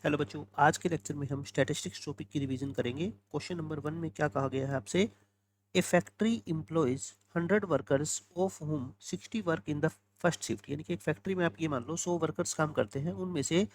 Hello बच्चों, आज के लेक्चर में हम स्टैटिस्टिक्स टॉपिक की रिवीजन करेंगे। क्वेश्चन नंबर 1 में क्या कहा गया है आपसे? A factory employs 100 workers of whom 60 work in the first shift. यानी कि एक फैक्ट्री में आप ये मान लो 100 वर्कर्स काम करते हैं, उनमें से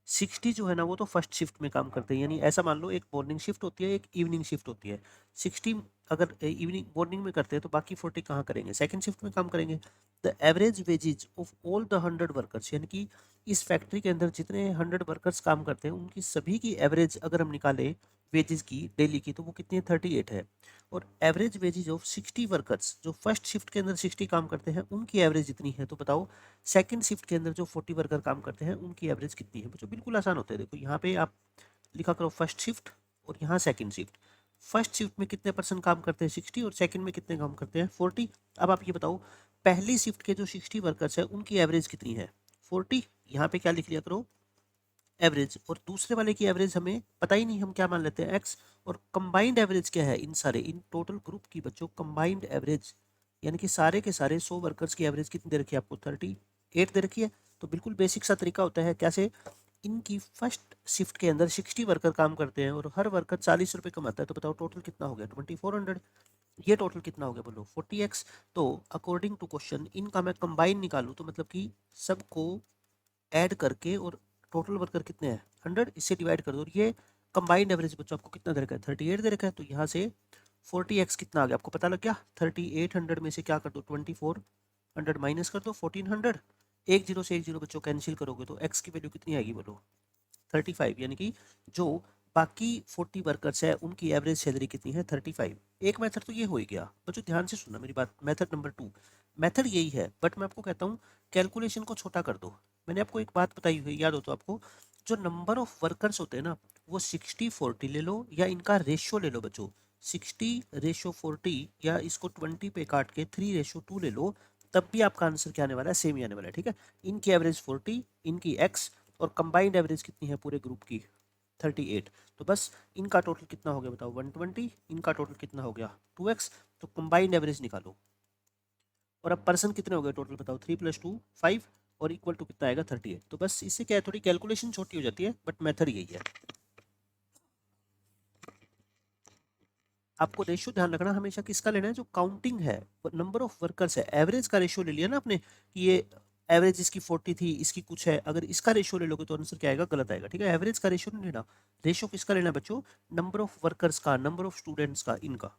60 जो है ना वो तो फर्स्ट शिफ्ट में काम करते हैं। यानी ऐसा मान लो एक मॉर्निंग शिफ्ट होती है, एक इवनिंग शिफ्ट होती है। 60 अगर इवनिंग मॉर्निंग में करते हैं तो बाकी 40 कहाँ करेंगे? सेकंड शिफ्ट में काम करेंगे। The average wages of all the 100 workers, यानी कि इस फैक्ट्री के अंदर जितने 100 वर्कर्स काम करते हैं उनकी सभी की एवरेज अगर हम निकालें वेजेस की डेली की, तो वो कितनी है? 38 है। और एवरेज वेजेज ऑफ 60 वर्कर्स जो फर्स्ट शिफ्ट के अंदर 60 काम करते हैं उनकी एवरेज जितनी है, तो बताओ सेकंड शिफ्ट के अंदर जो 40 वर्कर काम करते हैं उनकी एवरेज कितनी है? बच्चों बिल्कुल आसान होता है। देखो यहाँ पे आप लिखा करो फर्स्ट शिफ्ट और यहाँ सेकंड शिफ्ट। फर्स्ट शिफ्ट में कितने परसेंट काम करते हैं? 60। और सेकंड में कितने काम करते हैं? 40। अब आप ये बताओ पहली शिफ्ट के जो 60 वर्कर्स है उनकी एवरेज कितनी है? 40। यहाँ पे क्या लिख लिया करो? एवरेज। और दूसरे वाले की एवरेज हमें पता ही नहीं, हम क्या मान लेते हैं? एक्स। और कंबाइंड एवरेज क्या है इन सारे, इन टोटल ग्रुप की बच्चों? कंबाइंड एवरेज यानी कि सारे के सारे 100 वर्कर्स की एवरेज कितनी दे रखी है आपको? 38 दे रखी है। तो बिल्कुल बेसिक सा तरीका होता है कैसे इनकी फर्स्ट शिफ्ट के अंदर 60 वर्कर काम करते हैं और हर वर्कर 40 रुपये कमाता है। तो बताओ टोटल कितना हो गया? 2400। ये टोटल कितना हो गया बोलो? 40x। तो अकॉर्डिंग टू क्वेश्चन इनका मैं कंबाइन निकालूं तो मतलब कि सबको ऐड करके और टोटल वर्कर कितने हैं? 100, इससे डिवाइड कर दो और ये कंबाइंड एवरेज बच्चों आपको कितना दे रखा है? 38 दे रखा है। तो यहाँ से 40x कितना आ गया आपको पता लग गया? 3800 में से क्या कर दो? 2400 माइनस कर दो 1400। एक जीरो से एक जीरो बच्चों कैंसिल करोगे तो x की वैल्यू कितनी आएगी बोलो? 35। यानी कि जो बाकी 40 वर्कर्स है उनकी एवरेज सैलरी कितनी है? 35। एक मेथड तो ये हो ही गया बच्चों, ध्यान से सुनना मेरी बात। मेथड नंबर 2, मेथड यही है बट मैं आपको कहता हूँ कैलकुलेशन को छोटा कर दो। मैंने आपको एक बात बताई हुई, याद हो तो आपको, जो नंबर ऑफ वर्कर्स होते हैं ना वो 60-40 ले लो या इनका रेशियो ले लो बच्चों। 60:40 या इसको 20 पे काट के 3:2 ले लो, तब भी आपका आंसर क्या आने वाला है? सेम ही आने वाला है। ठीक है, इनकी एवरेज 40, इनकी x, और कंबाइंड एवरेज कितनी है पूरे ग्रुप की? 38। तो बस इनका टोटल कितना हो गया बताओ? 120। इनका टोटल कितना हो गया? 2x। तो कंबाइंड एवरेज निकालो। और अब पर्सन कितने हो गए टोटल बताओ? 3 + 2 5 और इक्वल टू कितना आएगा? 38। तो बस इससे क्या है, थोड़ी कैलकुलेशन छोटी हो जाती है बट मेथड यही है। आपको रेशियो ध्यान रखना हमेशा किसका लेना है? जो काउंटिंग है, नंबर ऑफ वर्कर्स है। एवरेज का रेशियो ले लिया ना आपने कि ये एवरेज इसकी 40 थी, इसकी कुछ है, अगर इसका रेशियो ले लोगे तो आंसर क्या आएगा? गलत आएगा। ठीक है, एवरेज का रेशियो नहीं लेना। रेशियो किसका लेना है बच्चों? नंबर ऑफ वर्कर्स का, नंबर ऑफ स्टूडेंट्स का, इनका।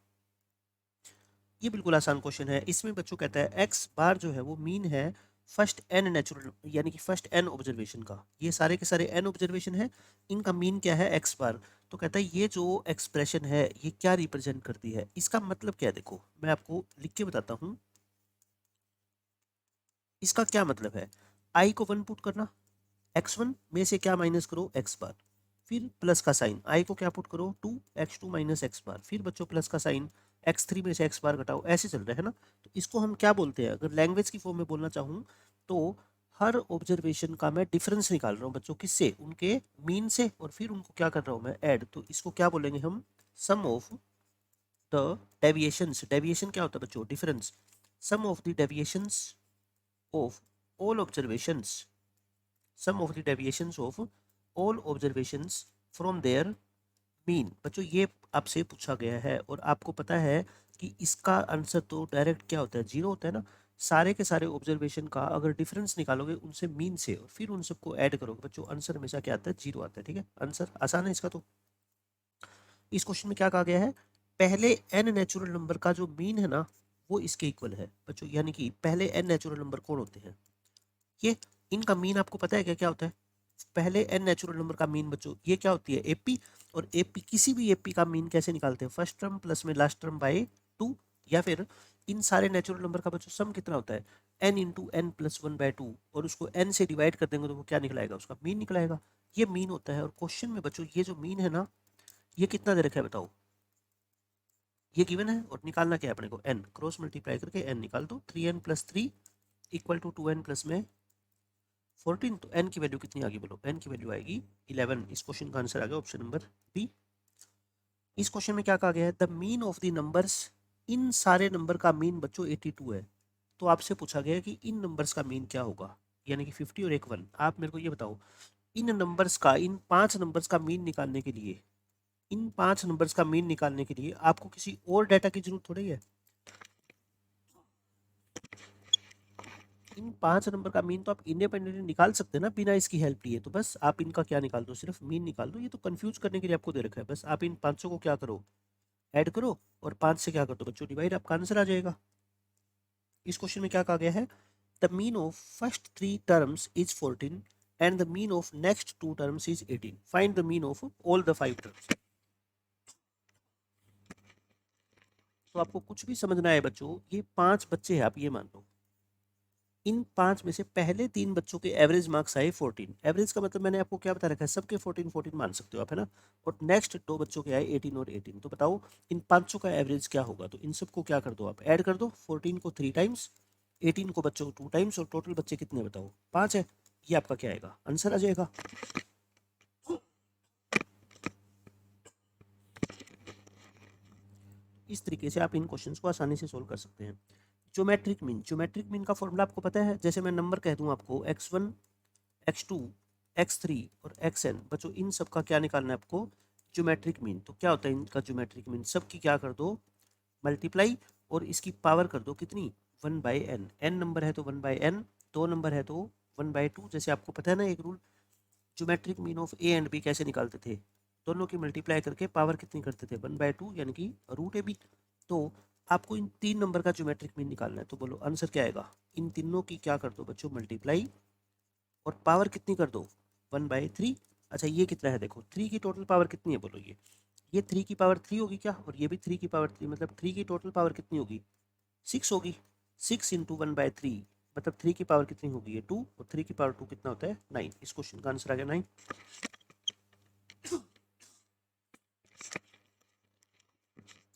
ये बिल्कुल आसान क्वेश्चन है। इसमें बच्चों कहता है एक्स बार जो है वो मीन है फर्स्ट एन नेचुरल, यानी कि फर्स्ट एन ऑब्जर्वेशन का। ये सारे के सारे एन ऑब्जर्वेशन है, इनका मीन क्या है? एक्स बार। तो कहता है ये जो एक्सप्रेशन है ये क्या रिप्रेजेंट करती है? इसका मतलब क्या है? देखो मैं आपको लिख के बताता हूँ इसका क्या मतलब है। आई को 1 पुट करना, x1 में से क्या माइनस करो? x बार। फिर प्लस का साइन, आई को क्या पुट करो? 2, x2 माइनस x बार। फिर बच्चों प्लस का साइन, x3 में से x बार घटाओ। ऐसे चल रहा है ना। तो इसको हम क्या बोलते हैं? अगर लैंग्वेज की फॉर्म में बोलना चाहूँ तो हर ऑब्जर्वेशन का मैं डिफरेंस निकाल रहा हूँ बच्चों। किससे? उनके मीन से। और फिर उनको क्या कर रहा हूँ मैं? ऐड। तो इसको क्या बोलेंगे हम? Sum of the deviations. Deviation क्या होता है बच्चों? Difference. Sum of the deviations of all observations, sum of the deviations of all observations from their mean. बच्चों ये आपसे पूछा गया है और आपको पता है कि इसका आंसर तो डायरेक्ट क्या होता है? जीरो होता है ना। सारे के सारे ऑब्जर्वेशन का अगर डिफरेंस निकालोगे उनसे मीन से और फिर उन सबको ऐड करोगे बच्चों, आंसर हमेशा क्या आता है? जीरो आता है। ठीक है, आंसर आसान है इसका। तो इस क्वेश्चन में क्या कहा गया है? पहले एन नेचुरल नंबर का जो मीन है ना वो इसके इक्वल है बच्चों। यानी कि पहले एन नेचुरल नंबर कौन होते हैं? ये। इनका मीन आपको पता है क्या क्या होता है? पहले एन नेचुरल नंबर का मीन बच्चों ये क्या होती है? एपी। और एपी, किसी भी एपी का मीन कैसे निकालते हैं? फर्स्ट टर्म प्लस में लास्ट टर्म बाय 2। या फिर इन सारे नेचुरल नंबर का बच्चों सम कितना होता है? N into n plus 1/2। और उसको एन से डिवाइड कर देंगे तो वो क्या निकलाएगा? उसका मीन निकलाएगा। ये मीन होता है। और क्वेश्चन में बच्चों ये जो मीन है ना ये कितना दे रखा है बताओ? ये गिवन है और निकालना क्या है अपने को? एन। क्रॉस मल्टीप्लाई करके एन निकाल दो। 3n+3 equal to 2n plus में 14। तो n की वैल्यू कितनी आ गई बोलो? n की वैल्यू आएगी 11। इस क्वेश्चन का आंसर आ गया ऑप्शन नंबर बी। इस क्वेश्चन में क्या कहा गया है? The mean of the numbers, इन सारे नंबर का मीन बच्चों 82 है। तो आपसे पूछा गया है कि इन नंबर्स का मीन क्या होगा? यानी कि 50 और एक 1। आप मेरे को ये बताओ इन नंबर्स का, इन 5 नंबर्स का मीन निकालने के लिए, इन 5 नंबर्स का मीन निकालने के लिए आपको किसी और डाटा की जरूरत थोड़ी है। इन 5 नंबर का मीन तो आप इंडिपेंडेंटली निकाल सकते हैं ना बिना इसकी हेल्प लिए। तो बस आप इनका क्या निकाल दो, सिर्फ मीन निकाल दो। ये तो कंफ्यूज करने के लिए आपको दे रखा है। बस आप इन 500 को क्या करो, ऐड करो, और 5 से क्या कर दो बच्चों, डिवाइड, आपका आंसर आ जाएगा। इस क्वेश्चन में क्या कहा गया है, the mean of first 3 terms is 14 and the mean of next 2 terms is 18, find the mean of all the 5 terms. तो आपको कुछ भी समझना है बच्चों, ये 5 बच्चे हैं, आप ये मान लो इन 5 में से पहले 3 बच्चों के एवरेज मार्क्स आए 14। एवरेज का मतलब मैंने आपको क्या बता रखा है, सबके 14 14 मान सकते हो आप, है ना। और नेक्स्ट 2 बच्चों के आए 18 और 18। तो बताओ इन 500 का एवरेज क्या होगा। तो इन सबको क्या कर दो, आप ऐड कर दो, 14 को 3 टाइम्स, 18 को बच्चों को 2 टाइम्स, और टोटल बच्चे कितने बताओ, 5 है। ये आपका क्या आएगा, आंसर आ जाएगा। इस तरीके से आप इन क्वेश्चंस को आसानी से सोल्व कर सकते हैं। ज्योमेट्रिक मीन, ज्योमेट्रिक मीन का फॉर्मूला आपको पता है। जैसे मैं नंबर कह दूं आपको x1 x2 x3 और xn, बच्चों इन सब का क्या निकालना है आपको, ज्योमेट्रिक मीन। तो क्या होता है इनका ज्योमेट्रिक मीन, सब की क्या कर दो, मल्टीप्लाई, और इसकी पावर कर दो कितनी, 1/n। n नंबर है तो 1/n, 2 नंबर है तो 1/2। जैसे आपको पता है ना एक rule, geometric mean of a and b कैसे निकालते थे, दोनों की मल्टीप्लाई करके पावर कितनी करते थे, 1/2, यानी कि रूट ab। तो आपको इन 3 नंबर का ज्योमेट्रिक मीन निकालना है। तो बोलो आंसर क्या आएगा, इन तीनों की क्या कर दो बच्चों, मल्टीप्लाई, और पावर कितनी कर दो, 1/3। अच्छा ये कितना है देखो, 3 की टोटल पावर कितनी है बोलो, ये 3 की पावर 3 होगी क्या, और ये भी 3 की पावर 3, मतलब 3 की टोटल पावर कितनी होगी, 6 होगी। 6 इंटू 1/3 मतलब 3 की पावर कितनी होगी, ये 2, और 3 की पावर 2 कितना होता है, 9। इस क्वेश्चन का आंसर आ गया 9।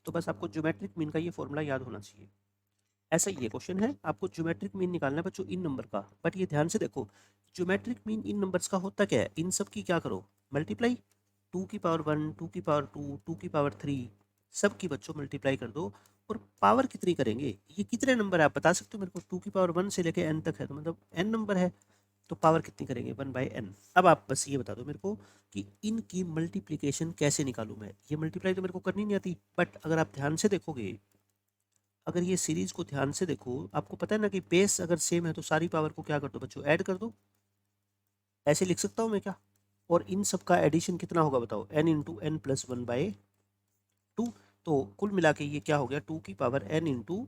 तो बस आपको ज्योमेट्रिक मीन का ये फॉर्मूला याद होना चाहिए। ऐसा ही ये क्वेश्चन है, आपको ज्योमेट्रिक मीन निकालना है बच्चों इन नंबर का। बट ये ध्यान से देखो, ज्योमेट्रिक मीन इन नंबर्स का होता क्या है, इन सब की क्या करो, मल्टीप्लाई, 2 की पावर 1, 2 की पावर 2, 2 की पावर 3, सब की बच्चों मल्टीप्लाई कर दो। और पावर कितनी करेंगे, ये कितने नंबर है आप बता सकते हो मेरे को, 2 की पावर 1 से लेके n तक है, तो मतलब n नंबर है, तो पावर कितनी करेंगे, 1/n। अब आप बस ये बता दो मेरे को कि इनकी मल्टीप्लीकेशन कैसे निकालूं मैं। ये मल्टीप्लाई तो मेरे को करनी नहीं आती, बट अगर आप ध्यान से देखोगे, अगर ये सीरीज को ध्यान से देखो, आपको पता है ना कि बेस अगर सेम है तो सारी पावर को क्या कर दो बच्चों, ऐड कर दो। ऐसे लिख सकता हूँ मैं क्या, और इन सब का एडिशन कितना होगा बताओ, n इंटू एन प्लस 1/2। तो कुल मिला के ये क्या हो गया, 2 की power n into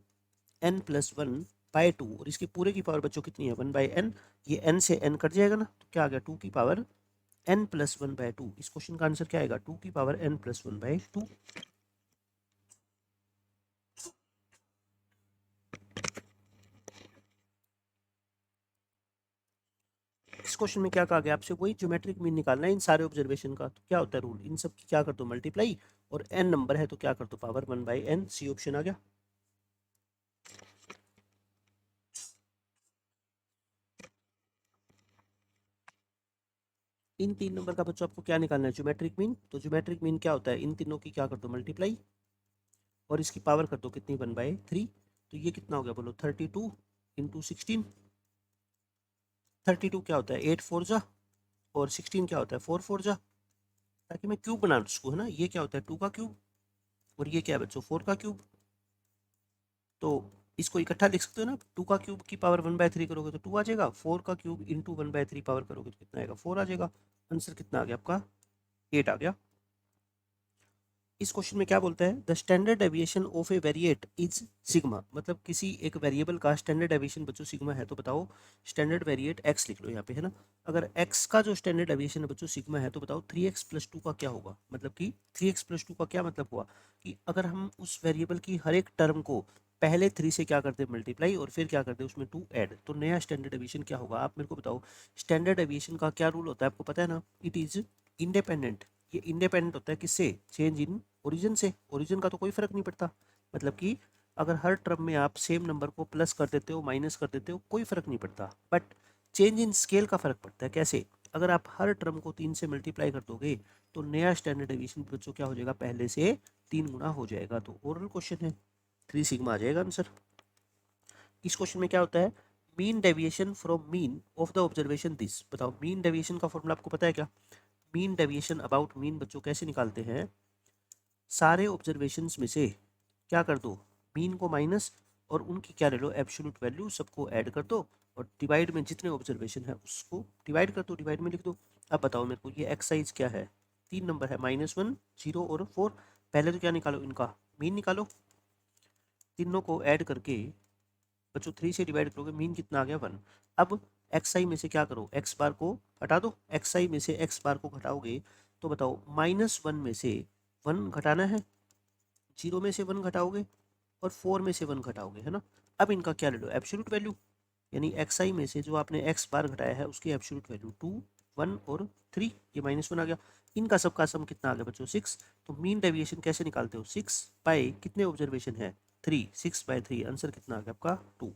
n plus 1/2, और इसके पूरे की पावर बच्चों कितनी है, 1/n। ये n से n कट जाएगा ना, तो क्या आ गया, 2 की पावर n प्लस 1/2। इस क्वेश्चन का आंसर क्या आएगा, 2 की पावर n प्लस 1/2। इस क्वेश्चन में क्या कहा गया आपसे, वही ज्योमेट्रिक मीन निकालना है इन सारे ऑब्जर्वेशन का। तो क्या होता है रूल, इन सब की क्या कर दो मल्टीप्लाई, और n नंबर है तो क्या कर दो पावर 1/n। सी ऑप्शन आ गया। इन 3 नंबर का बच्चों आपको क्या निकालना है, ज्योमेट्रिक मीन। तो ज्योमेट्रिक मीन क्या होता है, इन तीनों की क्या कर दो मल्टीप्लाई, और इसकी पावर कर दो कितनी, 1/3। तो ये कितना हो गया बोलो, 32 इंटू 16। 32 क्या होता है, 8 4 जा, और 16 क्या होता है, 4 4 जा, ताकि मैं क्यूब बना उसको, है ना। ये क्या होता है, 2 का क्यूब, और ये क्या है बच्चों, 4 का क्यूब। तो इसको इकट्ठा लिख सकते हो ना, 2 का क्यूब की पावर 1/3 करोगे तो 2 आ जाएगा, 4 का क्यूब इंटू 1/3 पावर करोगे तो कितना आएगा, 4 आ जाएगा। आंसर कितना आ गया आपका, 8 आ गया। इस क्वेश्चन में क्या बोलता है, the standard deviation of A variate is sigma. मतलब किसी एक वेरिएबल का स्टैंडर्ड डेविएशन बच्चों सिग्मा है, तो बताओ स्टैंडर्ड वेरिएट x लिख लो यहाँ पे, है ना। अगर x का जो स्टैंडर्ड डेविएशन है बच्चों सिग्मा है, तो बताओ 3x प्लस 2 का क्या होगा। मतलब कि 3x प्लस 2 का क्या मतलब हुआ, कि अगर हम उस वेरिएबल की हर एक टर्म को पहले 3 से क्या करते हैं मल्टीप्लाई, और फिर क्या करते हैं उसमें 2 ऐड, तो नया स्टैंडर्ड डेविएशन क्या होगा। आप मेरे को बताओ, स्टैंडर्ड डेविएशन का क्या रूल होता है आपको पता है ना, इट इज इंडिपेंडेंट। ये इंडिपेंडेंट होता है किससे, चेंज इन ओरिजिन से। ओरिजिन का तो कोई फर्क नहीं पड़ता। मतलब कि अगर हर टर्म में आप सेम नंबर को प्लस कर देते हो, माइनस कर देते हो, कोई फर्क नहीं पड़ता। बट चेंज इन स्केल का फर्क पड़ता है। कैसे, अगर आप हर टर्म को 3 से मल्टीप्लाई कर दोगे, तो नया स्टैंडर्ड डेविएशन बच्चों क्या हो जाएगा, पहले से 3 गुना हो जाएगा। तो ओरल क्वेश्चन है, 3 सिग्मा आ जाएगा आंसर। इस क्वेश्चन में क्या होता है, mean deviation from mean of the observation this. बताओ मीन डेविएशन का फॉर्मूला आपको पता है क्या? मीन डेविएशन अबाउट मीन बच्चों कैसे निकालते हैं? सारे ऑब्जर्वेशंस में से क्या कर दो, मीन को माइनस और उनकी क्या ले लो, एब्सोल्यूट वैल्यू, सबको ऐड कर दो और डिवाइड में जितने ऑब्जर्वेशन है उसको डिवाइड कर दो, डिवाइड में लिख दो। अब बताओ मेरे को ये एक्सरसाइज क्या है? 3 नंबर है, -1, 0 और 4। पहले तो क्या निकालो, इनका मीन निकालो। तीनों को ऐड करके बच्चों 3 से डिवाइड करोगे, मीन कितना आ गया 1। अब एक्स आई में से क्या करो, एक्स बार को हटा दो। एक्स आई में से एक्स बार को घटाओगे तो बताओ -1 में से 1 घटाना है, 0 में से 1 घटाओगे और 4 में से 1 घटाओगे, है ना। अब इनका क्या ले लो, एब्सोल्यूट वैल्यू, यानी एक्स आई में से जो आपने एक्स बार घटाया है उसकी एब्सोल्यूट वैल्यू 2, 1 और 3, ये -1 आ गया। इनका सबका सम कितना आ गया बच्चों, 6। तो मीन डेविएशन कैसे निकालते हो, 6 बाय कितने ऑब्जर्वेशन है, 3, 6 बाय 3, आंसर कितना आ गया आपका 2।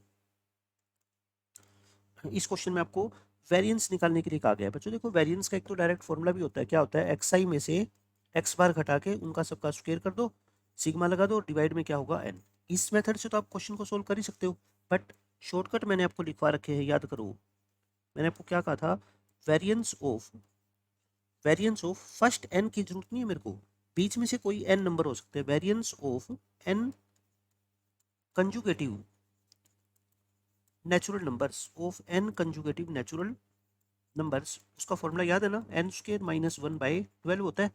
इस क्वेश्चन में आपको वेरिएंस निकालने के लिए कहा गया है बच्चों। देखो वेरिएंस का एक तो डायरेक्ट फॉर्मूला भी होता है, क्या होता है, एक्स आई में से एक्स बार घटा के उनका सबका स्क्वायर कर दो, सिग्मा लगा दो, डिवाइड में क्या होगा एन। इस मेथड से तो आप क्वेश्चन को सोल्व कर ही सकते हो, बट शॉर्टकट मैंने आपको लिखवा रखे हैं, याद करो। मैंने आपको क्या कहा था, वेरिएंस ऑफ फर्स्ट एन की जरूरत नहीं है मेरे को, बीच में से कोई एन नंबर हो सकते हैं। Variance of n conjugative natural numbers, of n conjugative natural numbers, उसका फॉर्मूला याद है ना, एन स्क्र माइनस 1/12 होता है।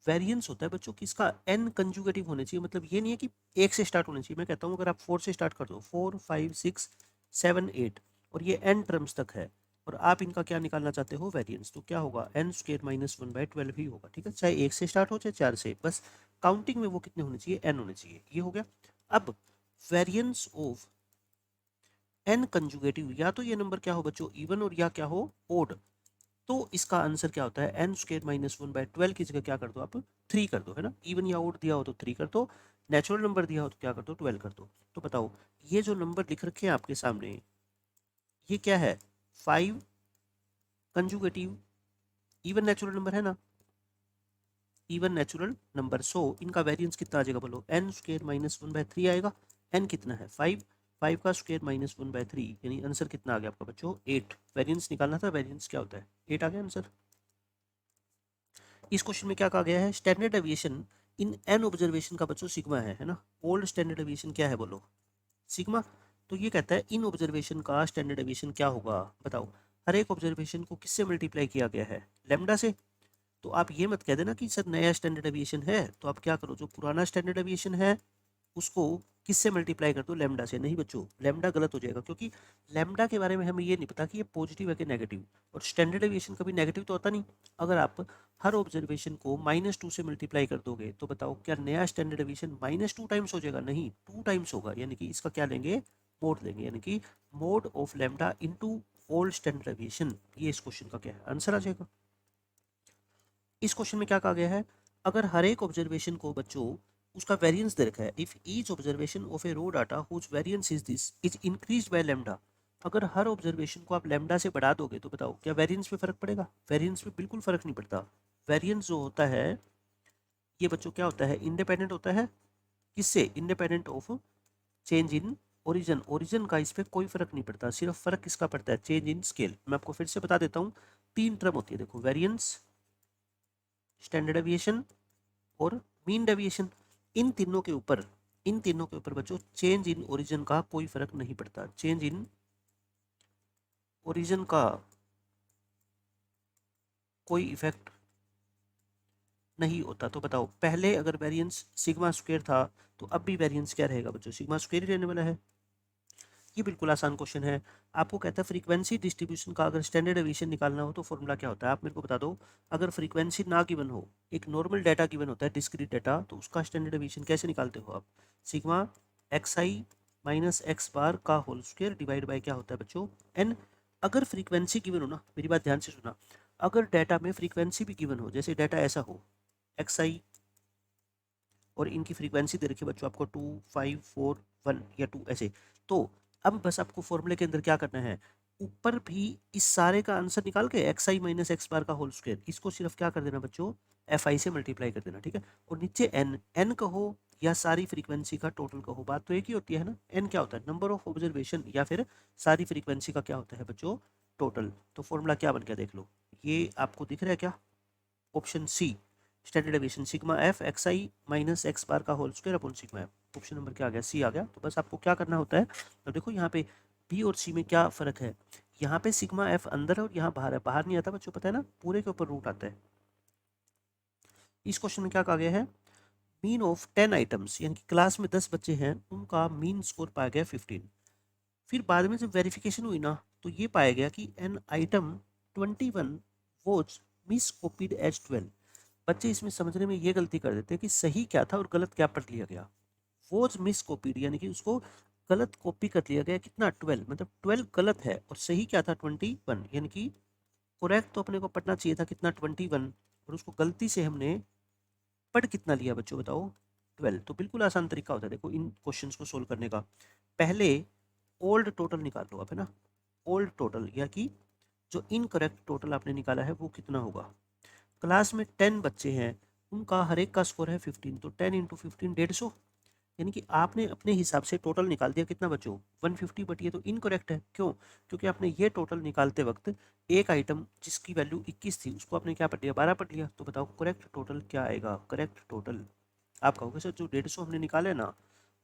वेरिएंस होता है बच्चों कि इसका एन कंजुगेटिव होने चाहिए, मतलब ये नहीं है कि 1 से स्टार्ट होने चाहिए। मैं कहता हूँ अगर आप 4 से स्टार्ट कर दो, 4, 5, 6, 7, 8 और ये एन टर्म्स तक है और आप इनका क्या निकालना चाहते हो, वेरिएंस, तो क्या होगा, एन स्क्र माइनस 1/12 ही होगा, ठीक है। चाहे 1 से स्टार्ट हो चाहे 4 से, बस काउंटिंग में वो कितने होने चाहिए, एन होने चाहिए, ये हो गया। अब वेरिएंस ऑफ एन कंजुगेटिव, या तो ये नंबर क्या हो बच्चों, इवन, और या क्या हो, ओड। तो इसका आंसर क्या होता है, एन स्क्र माइनस 1/12 की जगह क्या कर दो आप, 3 कर दो, है ना। इवन या ओड दिया हो तो 3 कर दो, नेचुरल नंबर दिया हो तो क्या कर दो, 12 कर दो। तो बताओ ये जो नंबर लिख रखे हैं आपके सामने, ये क्या है, 5 कंजुगेटिव इवन नेचुरल नंबर है ना, इवन नेचुरल नंबर। सो इनका वेरिएंस कितना आ जाएगा बोलो, एन स्क्र माइनस 1/3 आएगा। एन कितना है, 5, 5 का स्क्र माइनस 1/3, यानी आंसर कितना आ गया आपका बच्चों, 8। वेरिएंस निकालना था, वेरिएंस क्या होता है, 8 आ गया आंसर। इस क्वेश्चन में क्या कहा गया है, standard deviation in an observation का बच्चों सिग्मा है ना। ओल्ड स्टैंडर्ड डेविएशन क्या है बोलो, सिग्मा। तो ये कहता है इन ऑब्जर्वेशन का स्टैंडर्ड डेविएशन क्या होगा, बताओ। हर एक ऑब्जर्वेशन को किससे मल्टीप्लाई किया गया है, लैम्डा से। तो आप ये मत कह देना कि सर नया स्टैंडर्ड डेविएशन है, तो आप क्या करो, जो पुराना स्टैंडर्ड डेविएशन है उसको किससे मल्टीप्लाई कर दो, लैम्डा से। नहीं बच्चों, लैम्डा गलत हो जाएगा, क्योंकि लैम्डा के बारे में हमें ये नहीं पता कि ये पॉजिटिव है कि नेगेटिव, और स्टैंडर्ड डेविएशन कभी नेगेटिव तो होता नहीं। अगर आप हर ऑब्जर्वेशन को -2 से मल्टीप्लाई कर दोगे तो बताओ क्या नया स्टैंडर्ड डेविएशन -2 टाइम्स हो जाएगा, नहीं, 2 टाइम्स होगा। यानी कि इसका क्या लेंगे, मोड लेंगे, यानी कि mode of lambda into old standard deviation. ये इस क्वेश्चन का क्या है, आंसर आ जाएगा। इस क्वेश्चन में क्या कहा गया है, अगर हर एक ऑब्जर्वेशन को बच्चों उसका वेरिएंस दे रखा है, if each observation of a raw data whose variance is this is increased by lambda. अगर हर ऑब्जर्वेशन को आप लैम्डा से बढ़ा दोगे तो बताओ क्या वेरिएंस में फर्क पड़ेगा, वेरिएंस में बिल्कुल फर्क नहीं पड़ता। वेरिएंस जो होता है ये बच्चों क्या होता है, इंडिपेंडेंट होता है, किससे, independent of change in origin. Origin का इस पर कोई फर्क नहीं पड़ता, सिर्फ फर्क किसका पड़ता है, चेंज इन स्केल। मैं आपको फिर से बता देता हूँ, 3 टर्म होती है देखो, वेरिएंस, स्टैंडर्ड डेविएशन और मीन डेविएशन। इन तीनों के ऊपर बच्चों चेंज इन ओरिजिन का कोई फर्क नहीं पड़ता, चेंज इन ओरिजिन का कोई इफेक्ट नहीं होता। तो बताओ पहले अगर वेरिएंस सिग्मा स्क्वायर था तो अब भी वेरिएंस क्या रहेगा बच्चों, सिग्मा स्क्वायर ही रहने वाला है। ये बिल्कुल आसान क्वेश्चन है। आपको कहता है फ्रीक्वेंसी डिस्ट्रीब्यूशन का अगर स्टैंडर्ड डेविएशन निकालना हो तो फॉर्मूला क्या होता है, आप मेरे को बता दो। अगर फ्रीक्वेंसी ना गिवन हो, एक नॉर्मल डाटा गिवन होता है, डिस्क्रीट डाटा, तो उसका स्टैंडर्ड डेविएशन कैसे निकालते हो आप, sigma x i minus x bar का होल स्क्वायर डिवाइड बाय क्या होता है बच्चों, एन। अगर फ्रीक्वेंसी गिवन हो ना, मेरी बात ध्यान से सुना, अगर डाटा में फ्रीक्वेंसी भी गिवन हो, जैसे डाटा ऐसा हो एक्स आई और इनकी फ्रीक्वेंसी दे रखी है बच्चों आपको 2, 5, 4, 1 या 2 ऐसे, तो अब बस आपको फॉर्मूले के अंदर क्या करना है, ऊपर भी इस सारे का आंसर निकाल के x i minus x bar का होल स्क्वायर, इसको सिर्फ क्या कर देना बच्चों, एफ आई से मल्टीप्लाई कर देना, ठीक है। और नीचे एन, एन कहो या सारी फ्रीक्वेंसी का टोटल कहो, बात तो एक ही होती है ना। एन क्या होता है, नंबर ऑफ ऑब्जर्वेशन, या फिर सारी फ्रीक्वेंसी का क्या होता है बच्चों, टोटल। तो फॉर्मूला क्या बन गया देख लो, ये आपको दिख रहा है क्या, option C, standard deviation sigma f x i minus x bar का whole square upon sigma f. Option number क्या आ गया, सी आ गया। तो बस आपको क्या करना होता है, तो देखो यहाँ पे बी और सी में क्या फर्क है, यहाँ पे सिग्मा एफ अंदर है और यहाँ बाहर है, बाहर नहीं आता बच्चों, पता है ना, पूरे के ऊपर रूट आता है। इस क्वेश्चन में क्या कहा गया है, मीन ऑफ 10 आइटम्स, यानी कि क्लास में 10 बच्चे हैं, उनका मीन स्कोर पाया गया 15। फिर बाद में जब वेरिफिकेशन हुई ना, तो ये पाया गया कि an item 21 was miscopied as 12। बच्चे इसमें समझने में ये गलती कर देते हैं कि सही क्या था और गलत क्या पढ़ लिया गया। वॉज मिस कॉपीड यानी कि उसको गलत कॉपी कर लिया गया, कितना 12, मतलब 12 गलत है और सही क्या था 21, यानी कि करेक्ट तो अपने को पढ़ना चाहिए था कितना 21, और उसको गलती से हमने पढ़ कितना लिया बच्चों बताओ, 12। तो बिल्कुल आसान तरीका होता है देखो इन क्वेश्चंस को सोल्व करने का। पहले ओल्ड टोटल निकाल लो आप, है ना, ओल्ड टोटल, या कि जो इनकरेक्ट टोटल आपने निकाला है वो कितना होगा। क्लास में 10 बच्चे हैं, उनका हर एक का स्कोर है 15, तो 10 इंटू 15 150, यानी कि आपने अपने हिसाब से टोटल निकाल दिया कितना बच्चों 150, बट ये तो इनकरेक्ट है। क्यों, क्योंकि आपने ये टोटल निकालते वक्त एक आइटम जिसकी वैल्यू 21 थी उसको आपने क्या पढ़ लिया, 12 पढ़ लिया। तो बताओ करेक्ट टोटल क्या आएगा, करेक्ट टोटल आप कहोगे सर जो 150 हमने निकाला है ना,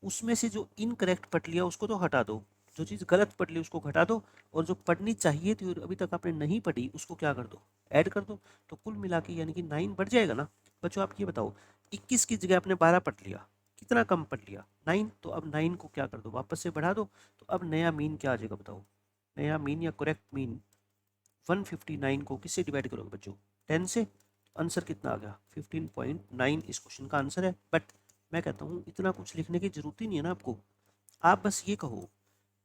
उसमें से जो इनकरेक्ट पढ़ लिया उसको तो हटा दो, जो चीज़ गलत पढ़ ली उसको घटा दो, और जो पढ़नी चाहिए थी और अभी तक आपने नहीं पढ़ी उसको क्या कर दो, ऐड कर दो। तो कुल मिला के यानी कि 9 बढ़ जाएगा ना। बच्चों आप ये बताओ 21 की जगह आपने 12 पढ़ लिया, कितना कम पढ़ लिया 9, तो अब 9 को क्या कर दो, वापस से बढ़ा दो। तो अब नया मीन क्या आ जाएगा बताओ, नया मीन या करेक्ट मीन 159 को किससे डिवाइड करोगे बच्चों, 10 से। आंसर कितना आ गया 15.9 इस क्वेश्चन का आंसर है। बट मैं कहता हूँ इतना कुछ लिखने की जरूरत ही नहीं है ना आपको, आप बस ये कहो